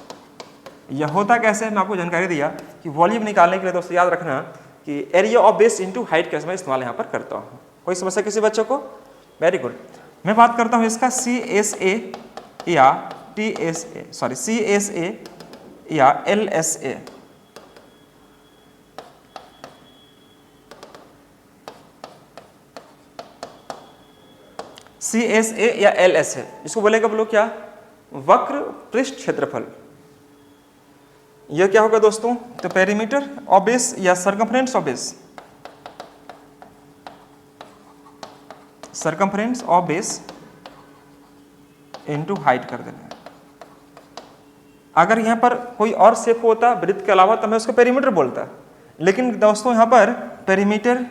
यह होता कैसे है, मैं आपको जानकारी दिया कि वॉल्यूम निकालने के लिए दोस्तों याद रखना कि area of base into height का मैं इस्तेमाल यहाँ पर करता हूँ। कोई समस्या किसी बच्चों को, वेरी गुड। मैं बात करता हूँ इसका CSA या TSA, सॉरी CSA या LSA। CSA या LSA, इसको बोलेगा बोलो क्या, वक्र पृष्ठ क्षेत्रफल, यह क्या होगा दोस्तों? तो पेरीमीटर ऑफ बेस या circumference of base, circumference of base into height कर देना है। अगर यहाँ पर कोई और शेप होता वृत्त के अलावा तो मैं उसको पेरीमीटर बोलता, लेकिन दोस्तों यहाँ पर पेरीमीटर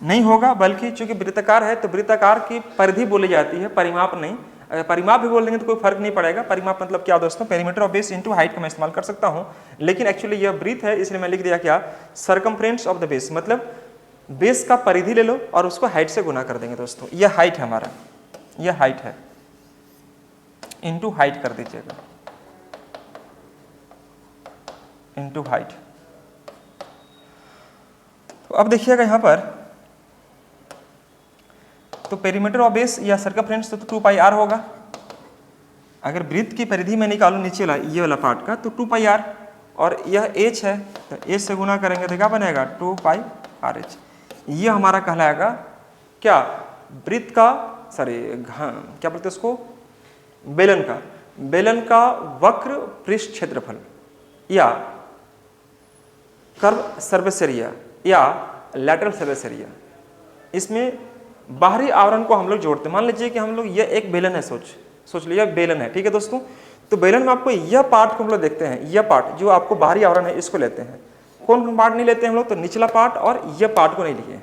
नहीं होगा, बल्कि चूंकि वृत्ताकार है तो वृत्ताकार की परिधि बोली जाती है, परिमाप नहीं। अगर परिमाप भी बोल देंगे तो कोई फर्क नहीं पड़ेगा। परिमाप मतलब क्या दोस्तों? Perimeter of base into height का मैं इस्तेमाल कर सकता हूं, लेकिन एक्चुअली यह वृत्त है इसलिए मैं लिख दिया क्या? सर्कमफ्रेंस ऑफ द बेस, मतलब बेस का परिधि ले लो और उसको हाइट से गुना कर देंगे दोस्तों। यह हाइट है हमारा, यह हाइट है, इनटू हाइट कर दीजिएगा, इनटू हाइट। तो अब देखिएगा यहाँ पर तो पेरीमीटर ऑफ बेस या सर्कमफ्रेंस तो 2 पाई आर होगा। अगर वृत्त की परिधि में निकालो नीचे वाला ये वाला पार्ट का तो 2 पाई आर, और यह एच है तो एच से गुना करेंगे तो क्या बनेगा? 2 पाई आर एच। ये हमारा कहलाएगा क्या? वृत्त का क्या बोलते हैं उसको? बेलन का, बेलन का वक्र पृष्ठ क्षेत्रफल या कर्व सरफेस एरिया या लैटरल सरफेस एरिया। इसमें बाहरी आवरण को हम लोग जोड़ते हैं। मान लीजिए कि हम लोग यह एक बेलन है, सोच लीजिए बेलन है, ठीक है दोस्तों। तो बेलन में आपको यह पार्ट को हम लोग देखते हैं, यह पार्ट जो आपको बाहरी आवरण है इसको लेते हैं। कौन पार्ट नहीं लेते हैं हम लोग? तो निचला पार्ट और यह पार्ट को नहीं लिए हैं,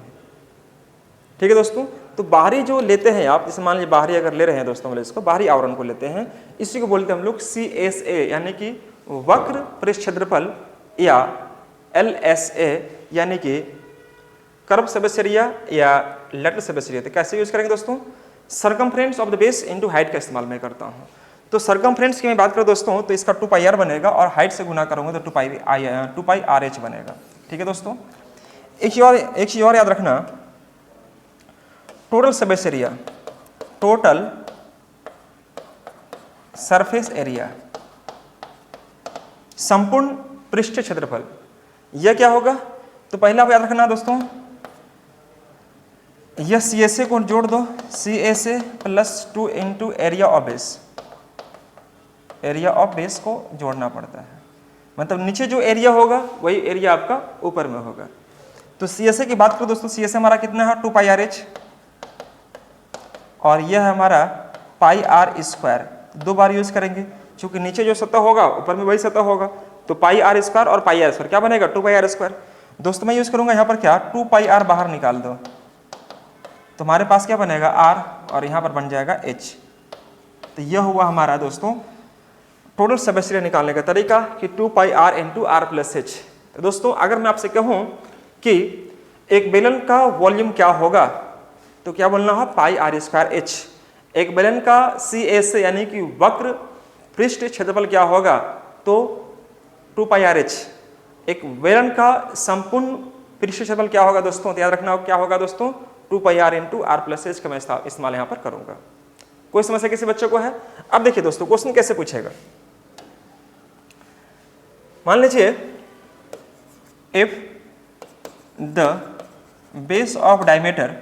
ठीक है दोस्तों। तो बाहरी जो लेते हैं आप, जैसे मान लीजिए बाहरी अगर ले रहे हैं दोस्तों, मतलब इसको बाहरी आवरण को लेते हैं, इसी को बोलते हैं हम लोग CSA यानी कि वक्र पृष्ठ क्षेत्रफल, या LSA यानी कि कर्व सरफेस एरिया या लैटरल सरफेस एरिया। तो कैसे यूज करेंगे दोस्तों? Circumference of the base into height का इस्तेमाल मैं करता हूं। तो सर्कमफ्रेंस की मैं बात करूं दोस्तों तो इसका 2 पाई आर बनेगा, और हाइट से गुना करूंगा तो 2 पाई आर एच बनेगा, ठीक है दोस्तों। एक चीज और याद रखना, total surface area, total surface area, संपूर्ण पृष्ठ क्षेत्रफल, यह क्या होगा? तो पहला याद रखना दोस्तों, यह CSA को जोड़ दो, CSA + 2 into area of base, area of base को जोड़ना पड़ता है। मतलब नीचे जो एरिया होगा वही एरिया आपका ऊपर में होगा। तो CSA की बात करो दोस्तों, CSA हमारा कितना है? 2 पाई आर एच, और यह है हमारा पाई आर स्क्वायर। 2 बार यूज करेंगे, क्योंकि नीचे जो सतह होगा ऊपर में वही सतह होगा। तो पाई आर स्क्वायर और पाई आर स्क्वायर क्या बनेगा? 2 पाई आर स्क्वायर। दोस्तों मैं यूज करूंगा यहाँ पर क्या? 2 पाई आर बाहर निकाल दो, तुम्हारे पास क्या बनेगा? आर, और यहाँ पर बन जाएगा एच। तो यह हुआ हमारा दोस्तों टोटल सरफेस एरिया निकालने का तरीका कि 2 pi r into r plus h. तो दोस्तों अगर मैं आपसे कहूँ कि एक बेलन का वॉल्यूम क्या होगा, तो क्या बोलना है? पाई आर स्क्वायर एच। एक बेलन का CSA यानी कि वक्र पृष्ठ क्षेत्रफल क्या होगा? तो 2 पाई आर एच। एक बेलन का संपूर्ण पृष्ठ क्षेत्रफल क्या होगा दोस्तों? तो याद रखना क्या होगा दोस्तों? 2 pi r into r plus h का मैं इस्तेमाल यहाँ पर करूंगा। कोई समस्या किसी बच्चों को है? अब देखिए दोस्तों क्वेश्चन कैसे पूछेगा। मान लीजिए if the base of diameter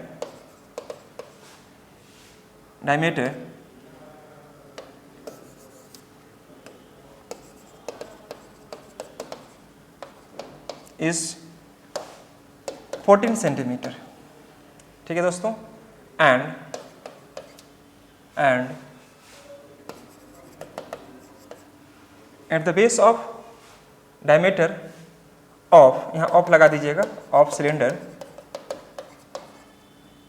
is 14 centimetre, ठीक है दोस्तों, and at the base of diameter of, यहाँ ऑफ लगा दीजिएगा, ऑफ सिलेंडर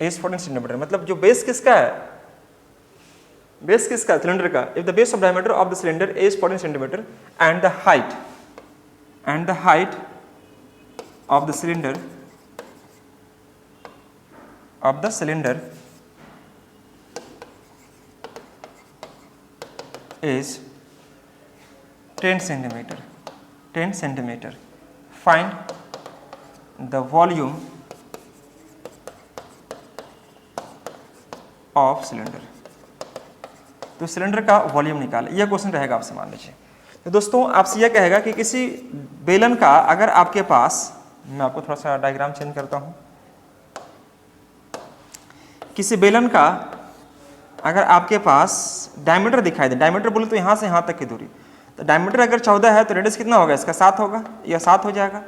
इज 14 सेंटीमीटर। मतलब जो बेस किसका है? बेस किसका? सिलेंडर का। If the base of diameter of the cylinder is 14 centimetre and the height of the cylinder is 10 centimeter. Find the volume of cylinder. तो cylinder का volume निकाले, यह क्वेश्चन रहेगा आपसे मान लीजिए। तो दोस्तों आपसे यह कहेगा कि किसी बेलन का अगर आपके पास, मैं आपको थोड़ा सा डायग्राम चेंज करता हूं, किसी बेलन का अगर आपके पास डायमीटर दिखाई दे, डायमीटर बोले तो यहाँ से यहाँ तक की दूरी, तो डायमीटर अगर 14 है तो रेडियस कितना होगा इसका 7 होगा, यह 7 हो जाएगा।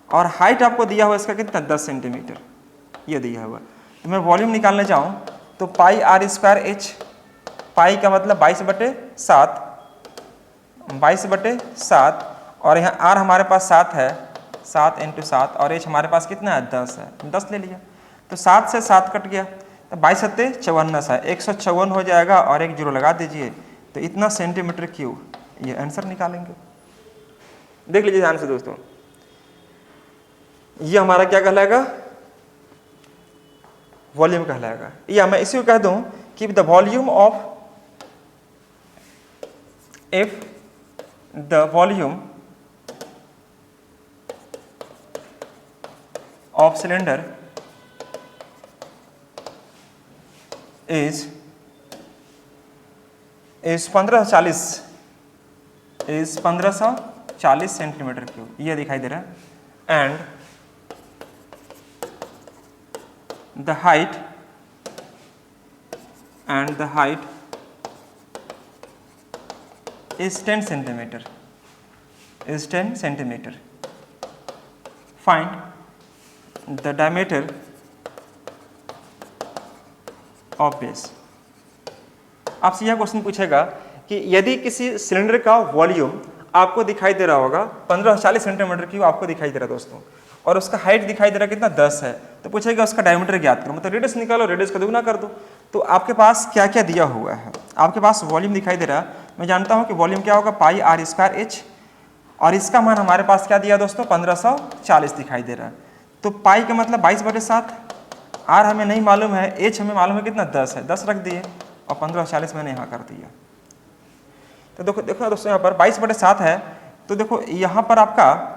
और हाइट आपको दिया हुआ इसका कितना 10 सेंटीमीटर ये दिया हुआ। तो मैं वॉल्यूम निकालने जाऊँ तो पाई आर स्क्वायर एच, पाई का मतलब 22/7, 22/7 और यहाँ आर हमारे पास 7 है, 7 × 7 और एच हमारे पास कितना है 10 है, 10 ले लिया तो 7 से 7 कट गया तो 22 × 7 = 54 है, 154 हो जाएगा और एक जीरो लगा दीजिए तो इतना सेंटीमीटर क्यूब, ये आंसर निकालेंगे। देख लीजिए ध्यान से दोस्तों, ये हमारा क्या कहलाएगा वॉल्यूम कहलाएगा। या मैं इसी को कह दूं कि the volume of, if the volume of cylinder is 1540 centimetre cube, ये दिखाई दे रहा है। And the height is 10 centimetre, is 10 centimetre. Find the diameter of base. आपसे यह क्वेश्चन पूछेगा कि यदि किसी सिलेंडर का वॉल्यूम आपको दिखाई दे रहा होगा 1540 सेंटीमीटर क्यूब आपको दिखाई दे रहा है दोस्तों, और उसका हाइट दिखाई दे रहा है कितना 10 है, तो पूछेगा उसका डायमीटर ज्ञात करो, मतलब रेडियस निकालो, रेडियस का दुगना कर दो। तो आपके पास क्या क्या दिया हुआ है, आपके पास वॉल्यूम दिखाई दे रहा है, मैं जानता हूँ कि वॉल्यूम क्या होगा पाई आर स्क्वायर एच, और इसका मान हमारे पास क्या दिया दोस्तों 1540 दिखाई दे रहा है। तो पाई का मतलब 22/7, आर हमें नहीं मालूम है, एच हमें मालूम है कितना 10 है, 10 रख दिए और 1540 मैंने यहाँ कर दिया। तो देखो दोस्तों यहाँ पर 22/7 है, तो देखो यहाँ पर आपका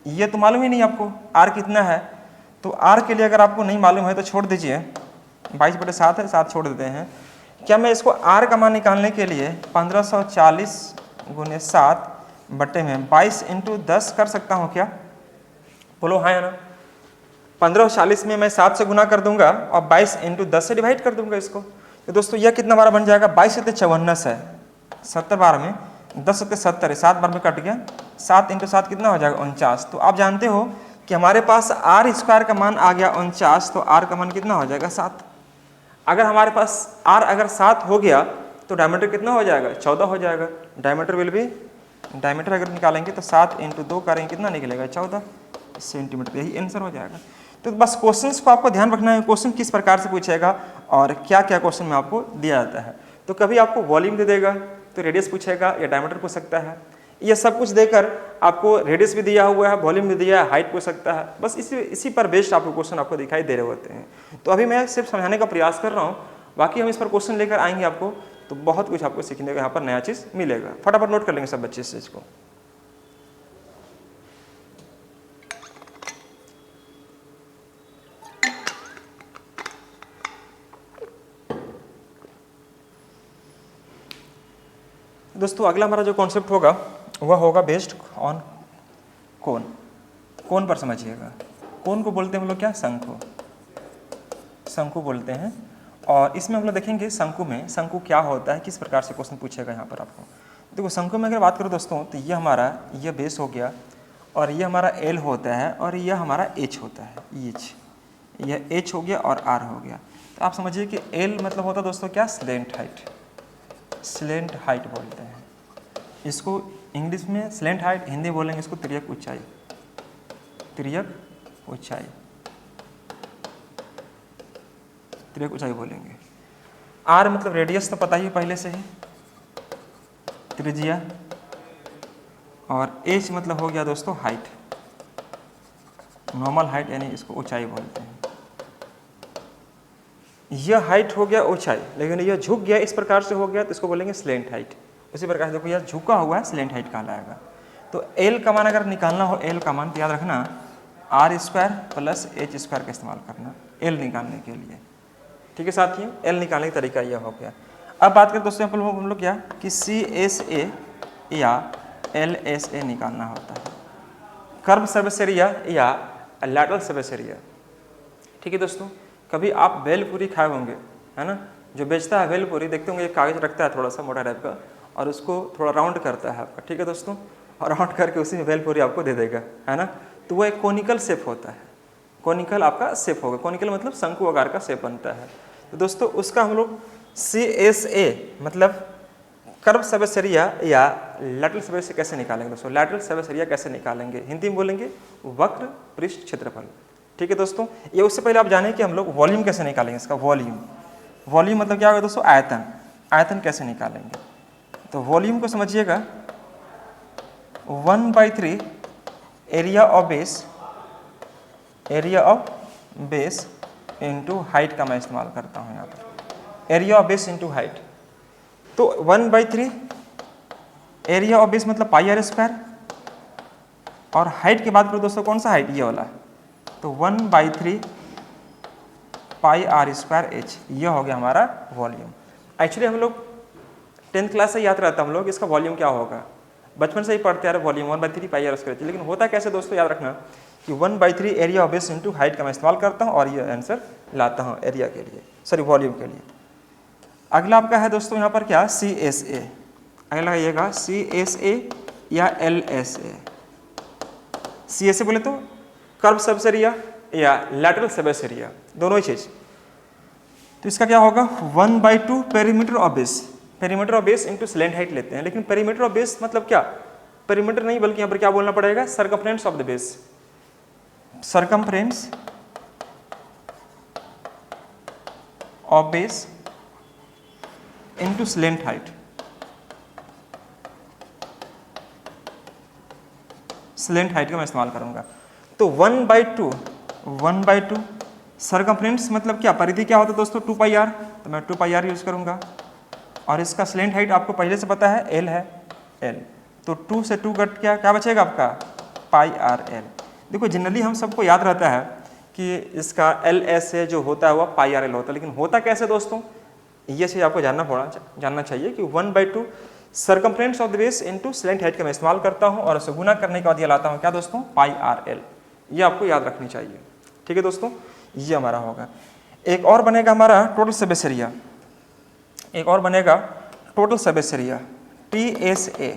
ये तो मालूम ही नहीं आपको आर कितना है, तो आर के लिए अगर आपको नहीं मालूम है तो छोड़ दीजिए, 22/7 है, 7 छोड़ देते हैं। क्या मैं इसको आर का मान निकालने के लिए 1540 × 7 बटे में 22 × 10 कर सकता हूँ क्या? बोलो हाँ या ना। 1540 में मैं 7 से गुना कर दूंगा और 22 × 10 से डिवाइड कर दूंगा इसको। तो दोस्तों यह कितना बार बन जाएगा 22 × 54 है, 70 बार में 10 × 70 है, 7 बार में कट गया, 7 × 7 कितना हो जाएगा 49। तो आप जानते हो कि हमारे पास आर स्क्वायर का मान आ गया 49, तो आर का मान कितना हो जाएगा 7। अगर हमारे पास आर अगर 7 हो गया तो डायमीटर कितना हो जाएगा 14 हो जाएगा। डायमीटर विल भी, डायमीटर अगर निकालेंगे तो 7 × 2 करेंगे कितना निकलेगा 14 सेंटीमीटर, यही आंसर हो जाएगा। तो बस क्वेश्चंस को आपको ध्यान रखना है, क्वेश्चन किस प्रकार से पूछेगा और क्या क्या क्वेश्चन में आपको दिया जाता है। तो कभी आपको वॉल्यूम दे देगा तो रेडियस पूछेगा या डायमीटर पूछ सकता है, ये सब कुछ देकर आपको रेडियस भी दिया हुआ है, वॉल्यूम भी दिया है, हाइट पूछ सकता है। बस इसी पर बेस्ड आपको क्वेश्चन आपको दिखाई दे रहे होते हैं। तो अभी मैं सिर्फ समझाने का प्रयास कर रहा हूँ, बाकी हम इस पर क्वेश्चन लेकर आएंगे आपको, तो बहुत कुछ आपको सीखने का यहाँ पर नया चीज़ मिलेगा। फटाफट नोट कर लेंगे सब बच्चे इस चीज़ को। दोस्तों अगला हमारा जो कॉन्सेप्ट होगा वह होगा बेस्ड ऑन कोन। कोन पर समझिएगा, कोन को बोलते हैं हम लोग क्या, शंकु, शंकु बोलते हैं। और इसमें हम लोग देखेंगे शंकु में शंकु क्या होता है, किस प्रकार से क्वेश्चन पूछेगा यहाँ पर आपको। देखो शंकु में अगर बात करो दोस्तों तो ये हमारा ये बेस हो गया और ये हमारा एल होता है और यह हमारा एच होता है, यह एच हो गया और आर हो गया। तो आप समझिए कि एल मतलब होता है दोस्तों क्या, स्लेंट हाइट, स्लेंट हाइट बोलते हैं इसको इंग्लिश में, स्लेंट हाइट, हिंदी बोलेंगे इसको तिर्यक ऊंचाई, तिर्यक ऊंचाई, तिर्यक ऊंचाई बोलेंगे। आर मतलब रेडियस तो पता ही पहले से ही, त्रिज्या, और एच मतलब हो गया दोस्तों हाइट, नॉर्मल हाइट यानी इसको ऊंचाई बोलते हैं। यह हाइट हो गया ऊंचाई, लेकिन यह झुक गया इस प्रकार से हो गया तो इसको बोलेंगे स्लेंट हाइट। उसी प्रकार से देखो यह झुका हुआ है, स्लेंट हाइट कहलाएगा। तो एल का मान अगर निकालना हो, एल का मान तो याद रखना r square plus h square का इस्तेमाल करना एल निकालने के लिए। ठीक है साथियों, एल निकालने का तरीका यह हो गया। अब बात करें दोस्तों हम लोग क्या कि CSA या LSA निकालना होता है, कर्व सर्फेस एरिया या लैटरल सर्फेस एरिया। ठीक है दोस्तों, कभी आप बेलपूरी खाए होंगे है ना, जो बेचता है भेलपुरी, देखते होंगे एक कागज़ रखता है थोड़ा सा मोटा टाइप का और उसको थोड़ा राउंड करता है आपका, ठीक है दोस्तों, और राउंड करके उसी में भेलपुरी आपको दे देगा, है ना। तो वो एक कोनिकल शेप होता है, कोनिकल आपका शेप होगा, कोनिकल मतलब शंकु आकार का शेप बनता है। तो दोस्तों उसका हम लोग CSA मतलब कर्व सर्विस एरिया या लैटरल सर्विस कैसे निकालेंगे दोस्तों, लैटरल सर्विस एरिया कैसे निकालेंगे, हिंदी में बोलेंगे वक्र पृष्ठ क्षेत्रफल, ठीक है दोस्तों। ये उससे पहले आप जानें कि हम लोग वॉल्यूम कैसे निकालेंगे, इसका वॉल्यूम, वॉल्यूम मतलब क्या होगा दोस्तों, आयतन, आयतन कैसे निकालेंगे। तो वॉल्यूम को समझिएगा 1/3 area of base, area of base into height का मैं इस्तेमाल करता हूँ यहाँ पर, area of base into height. तो 1/3 एरिया ऑफ बेस मतलब πr², और हाइट की बात करो दोस्तों, कौन सा हाइट, ये वाला, तो 1/3 πr²h, ये हो गया हमारा वॉल्यूम। एक्चुअली हम लोग 10th क्लास से याद रहता है हम लोग इसका वॉल्यूम क्या होगा, बचपन से ही पढ़ते आ रहे वॉल्यूम 1/3 πr², लेकिन होता कैसे दोस्तों, याद रखना कि 1/3 area of base into height का मैं इस्तेमाल करता हूँ और ये आंसर लाता हूँ एरिया के लिए, सॉरी वॉल्यूम के लिए। अगला आपका है दोस्तों यहाँ पर क्या, CSA, अगला आइएगा CSA या LSA। CSA बोले तो कर्व सर्विस एरिया या लैटरल सर्विस एरिया, दोनों ही चीज़। तो इसका क्या होगा 1/2 perimeter of base, perimeter of base into slant height लेते हैं, लेकिन पेरीमीटर ऑफ बेस मतलब क्या, पेरीमीटर नहीं बल्कि यहाँ पर क्या बोलना पड़ेगा, circumference of the base, circumference of base into slant height, slant height का मैं इस्तेमाल करूंगा। तो 1/2 सर्कमफ्रेंस मतलब क्या, परिधि क्या होता है दोस्तों 2πr, तो मैं 2πr यूज करूंगा, और इसका स्लैंट हाइट आपको पहले से पता है L है, L, तो 2 से 2 कट क्या बचेगा आपका πrl। देखो जनरली हम सबको याद रहता है कि इसका LSA जो होता है वह πrl होता है, लेकिन होता कैसे दोस्तों, ये चीज़ आपको जानना चाहिए कि 1/2 circumference of the base into slant height का मैं इस्तेमाल करता हूँ और उसे गुना करने के बाद ये लाता हूँ क्या दोस्तों, πrl, ये आपको याद रखनी चाहिए, ठीक है दोस्तों। ये हमारा होगा, एक और बनेगा हमारा टोटल सर्विस एरिया, एक और बनेगा total service area TSA,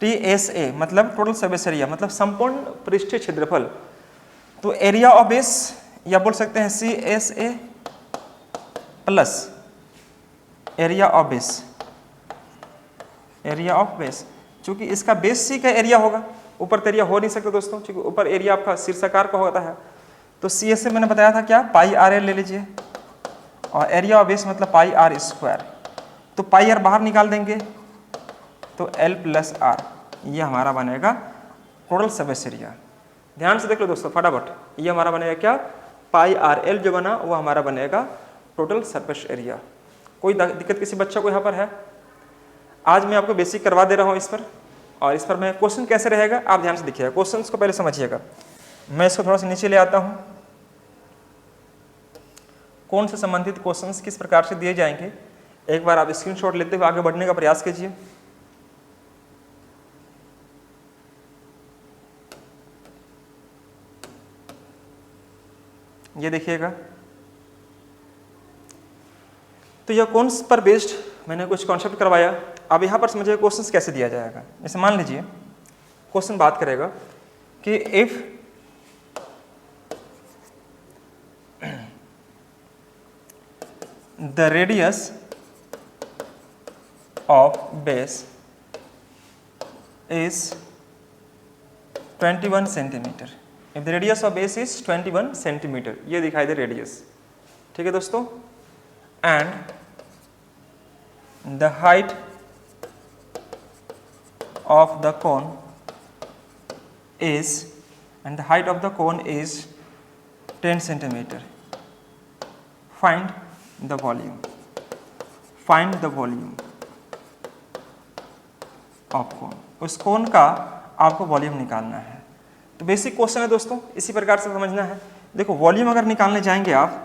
TSA मतलब टोटल सर्विस एरिया मतलब संपूर्ण पृष्ठीय क्षेत्रफल। तो एरिया ऑफ बेस या बोल सकते हैं CSA plus area of base, area of base, चूंकि इसका बेस सी का एरिया होगा, ऊपर तो एरिया हो नहीं सकता दोस्तों, क्योंकि ऊपर एरिया आपका शीर्षाकार का होता है। तो CSA मैंने बताया था क्या, πrl ले लीजिए, और एरिया ऑफ बेस मतलब πr², तो πr बाहर निकाल देंगे तो L + r, ये हमारा बनेगा टोटल सर्विस एरिया। ध्यान से देख लो दोस्तों फटाफट, ये हमारा बनेगा क्या, πrl जो बना वो हमारा बनेगा टोटल सर्विस एरिया। कोई दिक्कत किसी बच्चा को यहाँ पर है? आज मैं आपको बेसिक करवा दे रहा हूँ इस पर, और इस पर मैं क्वेश्चन कैसे रहेगा आप ध्यान से देखिएगा, क्वेश्चन को पहले समझिएगा। मैं इसको थोड़ा सा नीचे ले आता हूँ, कौन से संबंधित क्वेश्चंस किस प्रकार से दिए जाएंगे, एक बार आप स्क्रीनशॉट लेते हुए आगे बढ़ने का प्रयास कीजिए। ये देखिएगा, तो यह कौन पर बेस्ड मैंने कुछ कॉन्सेप्ट करवाया। अब यहाँ पर समझिए क्वेश्चंस कैसे दिया जाएगा। जैसे मान लीजिए क्वेश्चन बात करेगा कि if the radius of base is 21 centimetre, if the radius of base is 21 centimetre, ये दिखाई दे रेडियस, ठीक है दोस्तों, and the height of the cone is 10 centimeter. Find the volume of cone. उस कोन का आपको वॉल्यूम निकालना है। तो बेसिक क्वेश्चन है दोस्तों, इसी प्रकार से समझना है। देखो वॉल्यूम अगर निकालने जाएंगे आप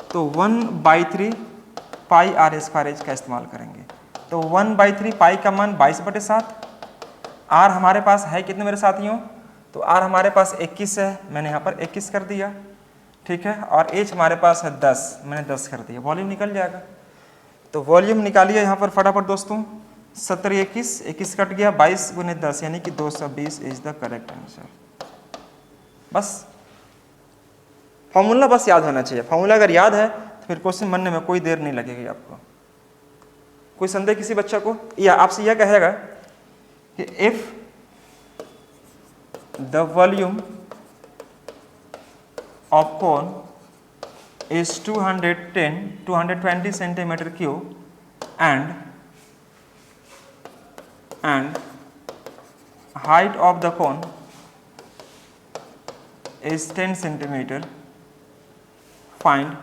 तो 1/3 πr² का इस्तेमाल करेंगे। तो 1/3 पाई का मान 22/7, r हमारे पास है कितने मेरे साथियों, तो r हमारे पास 21 है, मैंने यहाँ पर 21 कर दिया, ठीक है, और एच हमारे पास है 10, मैंने 10 कर दिया, वॉल्यूम निकल जाएगा। तो वॉल्यूम निकालिए यहाँ पर फटाफट दोस्तों, 70 21, 21 कट गया, 22 गुने 10 यानी कि 220 इज द करेक्ट आंसर। बस फॉर्मूला बस याद होना चाहिए, फॉर्मूला अगर याद है तो फिर क्वेश्चन बनने में कोई देर नहीं लगेगी आपको। कोई संदेह किसी बच्चा को, या आपसे यह कहेगा कि if the volume of cone is 220 centimeter cube and height of the cone is 10 centimeter, find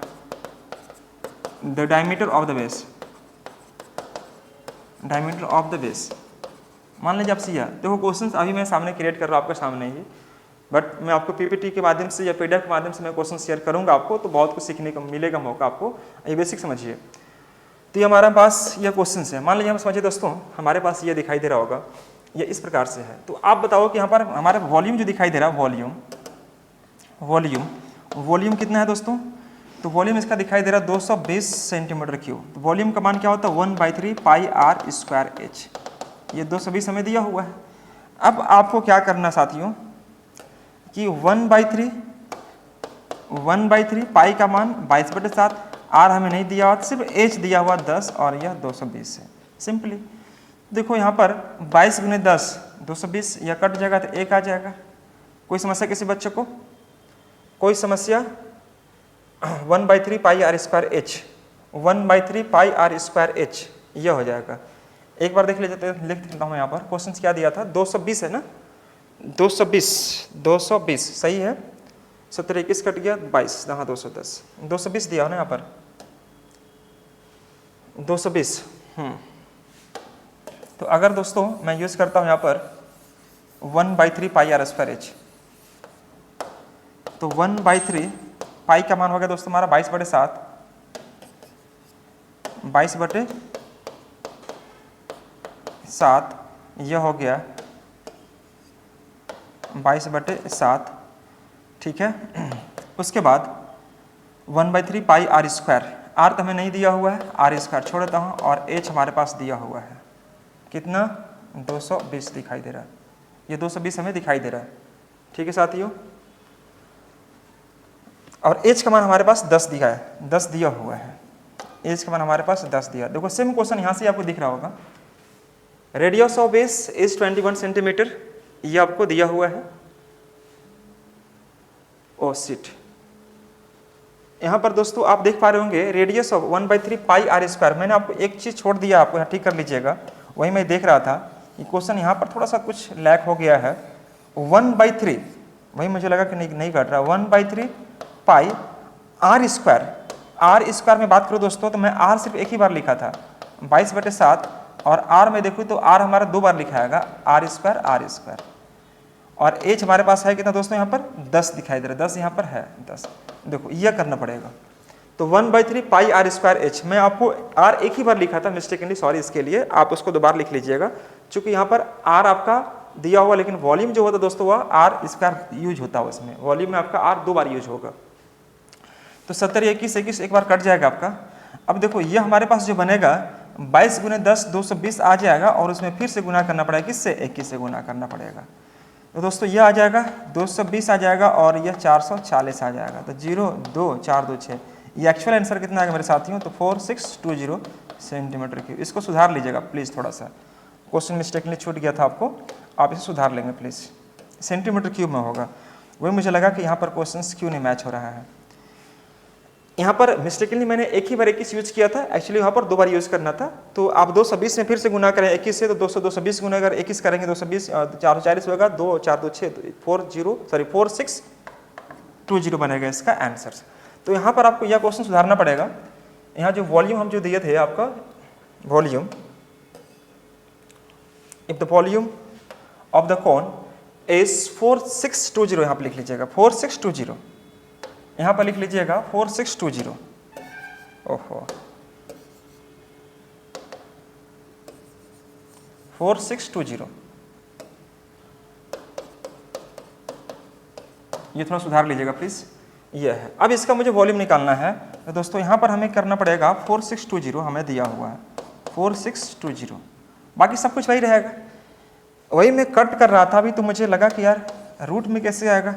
the diameter of the base, diameter of the base। मान लीजिए आपसे यह देखो, क्वेश्चंस अभी मैं सामने क्रिएट कर रहा हूँ आपके सामने ही, बट मैं आपको पीपीटी के माध्यम से या पीडीएफ के माध्यम से मैं क्वेश्चन शेयर करूंगा आपको, तो बहुत कुछ सीखने को मिलेगा मौका आपको। ये बेसिक समझिए। तो ये हमारे पास यह क्वेश्चन है, मान लीजिए हम समझिए दोस्तों, हमारे पास ये दिखाई दे रहा होगा, ये इस प्रकार से है। तो आप बताओ कि यहाँ पर हमारा वॉल्यूम जो दिखाई दे रहा है, वॉल्यूम कितना है दोस्तों? तो वॉल्यूम इसका दिखाई दे रहा है 220 सेंटीमीटर क्यूब। तो वॉल्यूम का मान क्या होता है? 1/3 पाई आर स्क्वायर एच। ये 220 हमें दिया हुआ है। अब आपको क्या करना साथियों कि 1/3 पाई का मान 22/7, आर हमें नहीं दिया हुआ, सिर्फ एच दिया हुआ 10 और यह 220 है। सिंपली देखो यहाँ पर 22 गुने 10 220, यह कट जाएगा तो 1 आ जाएगा। कोई समस्या किसी बच्चे को? कोई समस्या? 1/3 pi r square h, 1/3 pi r square h यह हो जाएगा। एक बार देख लीजिए, लिख देता हूँ यहाँ पर। क्वेश्चन क्या दिया था? 220 है ना, 220 सही है। 70 21 कट गया, 22 यहाँ 210, 220 दिया हो ना यहाँ पर, 220। तो अगर दोस्तों मैं यूज करता हूँ यहाँ पर 1/3 पाई आर स्क्वायर एच, तो 1/3 पाई का मान हो गया दोस्तों हमारा 22/7, 22/7 यह हो गया 22/7, ठीक है। उसके बाद 1/3 पाई आर स्क्वायर, आर तो हमें नहीं दिया हुआ है, आर स्क्वायर छोड़ देता हूँ, और एच हमारे पास दिया हुआ है कितना? 220 दिखाई दे रहा है, ये 220 हमें दिखाई दे रहा है, ठीक है साथियों। और एच का मान हमारे पास 10 दिया है, 10 दिया हुआ है, एच का मान हमारे पास 10 दिया। देखो सेम क्वेश्चन यहाँ से आपको दिख रहा होगा, radius of base is 21 centimetre, ये आपको दिया हुआ है। ओ सीट, यहाँ पर दोस्तों आप देख पा रहे होंगे radius of 1/3 pi r square. मैंने आपको एक चीज छोड़ दिया, आपको यहाँ ठीक कर लीजिएगा, वही मैं देख रहा था कि क्वेश्चन यहाँ पर थोड़ा सा कुछ लैक हो गया है। 1/3 वही मुझे लगा कि नहीं घट रहा, 1/3 pi r square. Are square में बात करूँ दोस्तों तो मैं आर सिर्फ एक ही बार लिखा था 22/7, और आर में देखूँ तो आर हमारा 2 बार लिखा आएगा, आर स्क्वायर। और एच हमारे पास है कितना दोस्तों? यहाँ पर 10 दिखाई दे रहा है, 10 यहाँ पर है 10। देखो यह करना पड़ेगा। तो 1/3 पाई आर स्क्वायर एच, मैं आपको आर एक ही बार लिखा था मिस्टेकली, सॉरी इसके लिए, आप उसको दोबारा लिख लीजिएगा, चूंकि यहाँ पर आर आपका दिया हुआ, लेकिन वॉल्यूम जो होता है दोस्तों वह आर स्क्वायर यूज होता है उसमें, वॉल्यूम में आपका आर 2 बार यूज होगा। तो 70 21 एक बार कट जाएगा आपका। अब देखो ये हमारे पास जो बनेगा 22 गुने 10 220 आ जाएगा, और उसमें फिर से गुना करना पड़ेगा, किससे? 21 से गुना करना पड़ेगा। तो दोस्तों यह आ जाएगा 220 आ जाएगा, और यह 440 आ जाएगा। तो 0 2 4 2 6, ये एक्चुअल आंसर कितना आएगा मेरे साथियों? तो 4620 सेंटीमीटर क्यूब। इसको सुधार लीजिएगा प्लीज़, थोड़ा सा क्वेश्चन मिस्टेकली छूट गया था आपको, आप इसे सुधार लेंगे प्लीज़। सेंटीमीटर क्यूब में होगा, वही मुझे लगा कि यहाँ पर क्वेश्चन क्यों नहीं मैच हो रहा है। यहाँ पर मिस्टेकली मैंने एक ही बार 21 यूज किया था, एक्चुअली यहाँ पर 2 बार यूज करना था। तो आप 220 में फिर से गुना करें 21 से, तो 220 गुना अगर 21 करेंगे 220 440 होगा, 2 4 2 6 4620 बनेगा इसका आंसर। तो यहाँ पर आपको यह क्वेश्चन सुधारना पड़ेगा। यहाँ जो वॉल्यूम हम जो दिए थे आपका, volume, if the volume of the cone is 4620, यहाँ पर लिख लीजिएगा 4620, यहाँ पर लिख लीजिएगा 4620। ओहो 4620, ये थोड़ा सुधार लीजिएगा प्लीज। ये है। अब इसका मुझे वॉल्यूम निकालना है, तो दोस्तों यहाँ पर हमें करना पड़ेगा 4620 हमें दिया हुआ है 4620, बाकी सब कुछ वही रहेगा। वही मैं कट कर रहा था अभी, तो मुझे लगा कि यार रूट में कैसे आएगा,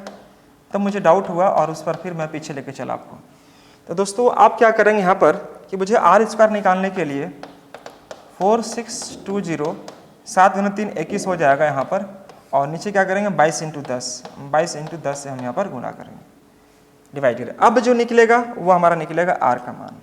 तब मुझे डाउट हुआ और उस पर फिर मैं पीछे लेके चला आपको। तो दोस्तों आप क्या करेंगे यहाँ पर कि मुझे आर स्क्वायर निकालने के लिए 4620 7 × 3 21 हो जाएगा यहाँ पर, और नीचे क्या करेंगे 22 × 10 से हम यहाँ पर गुणा करेंगे, डिवाइडेड। अब जो निकलेगा वो हमारा निकलेगा आर का मान।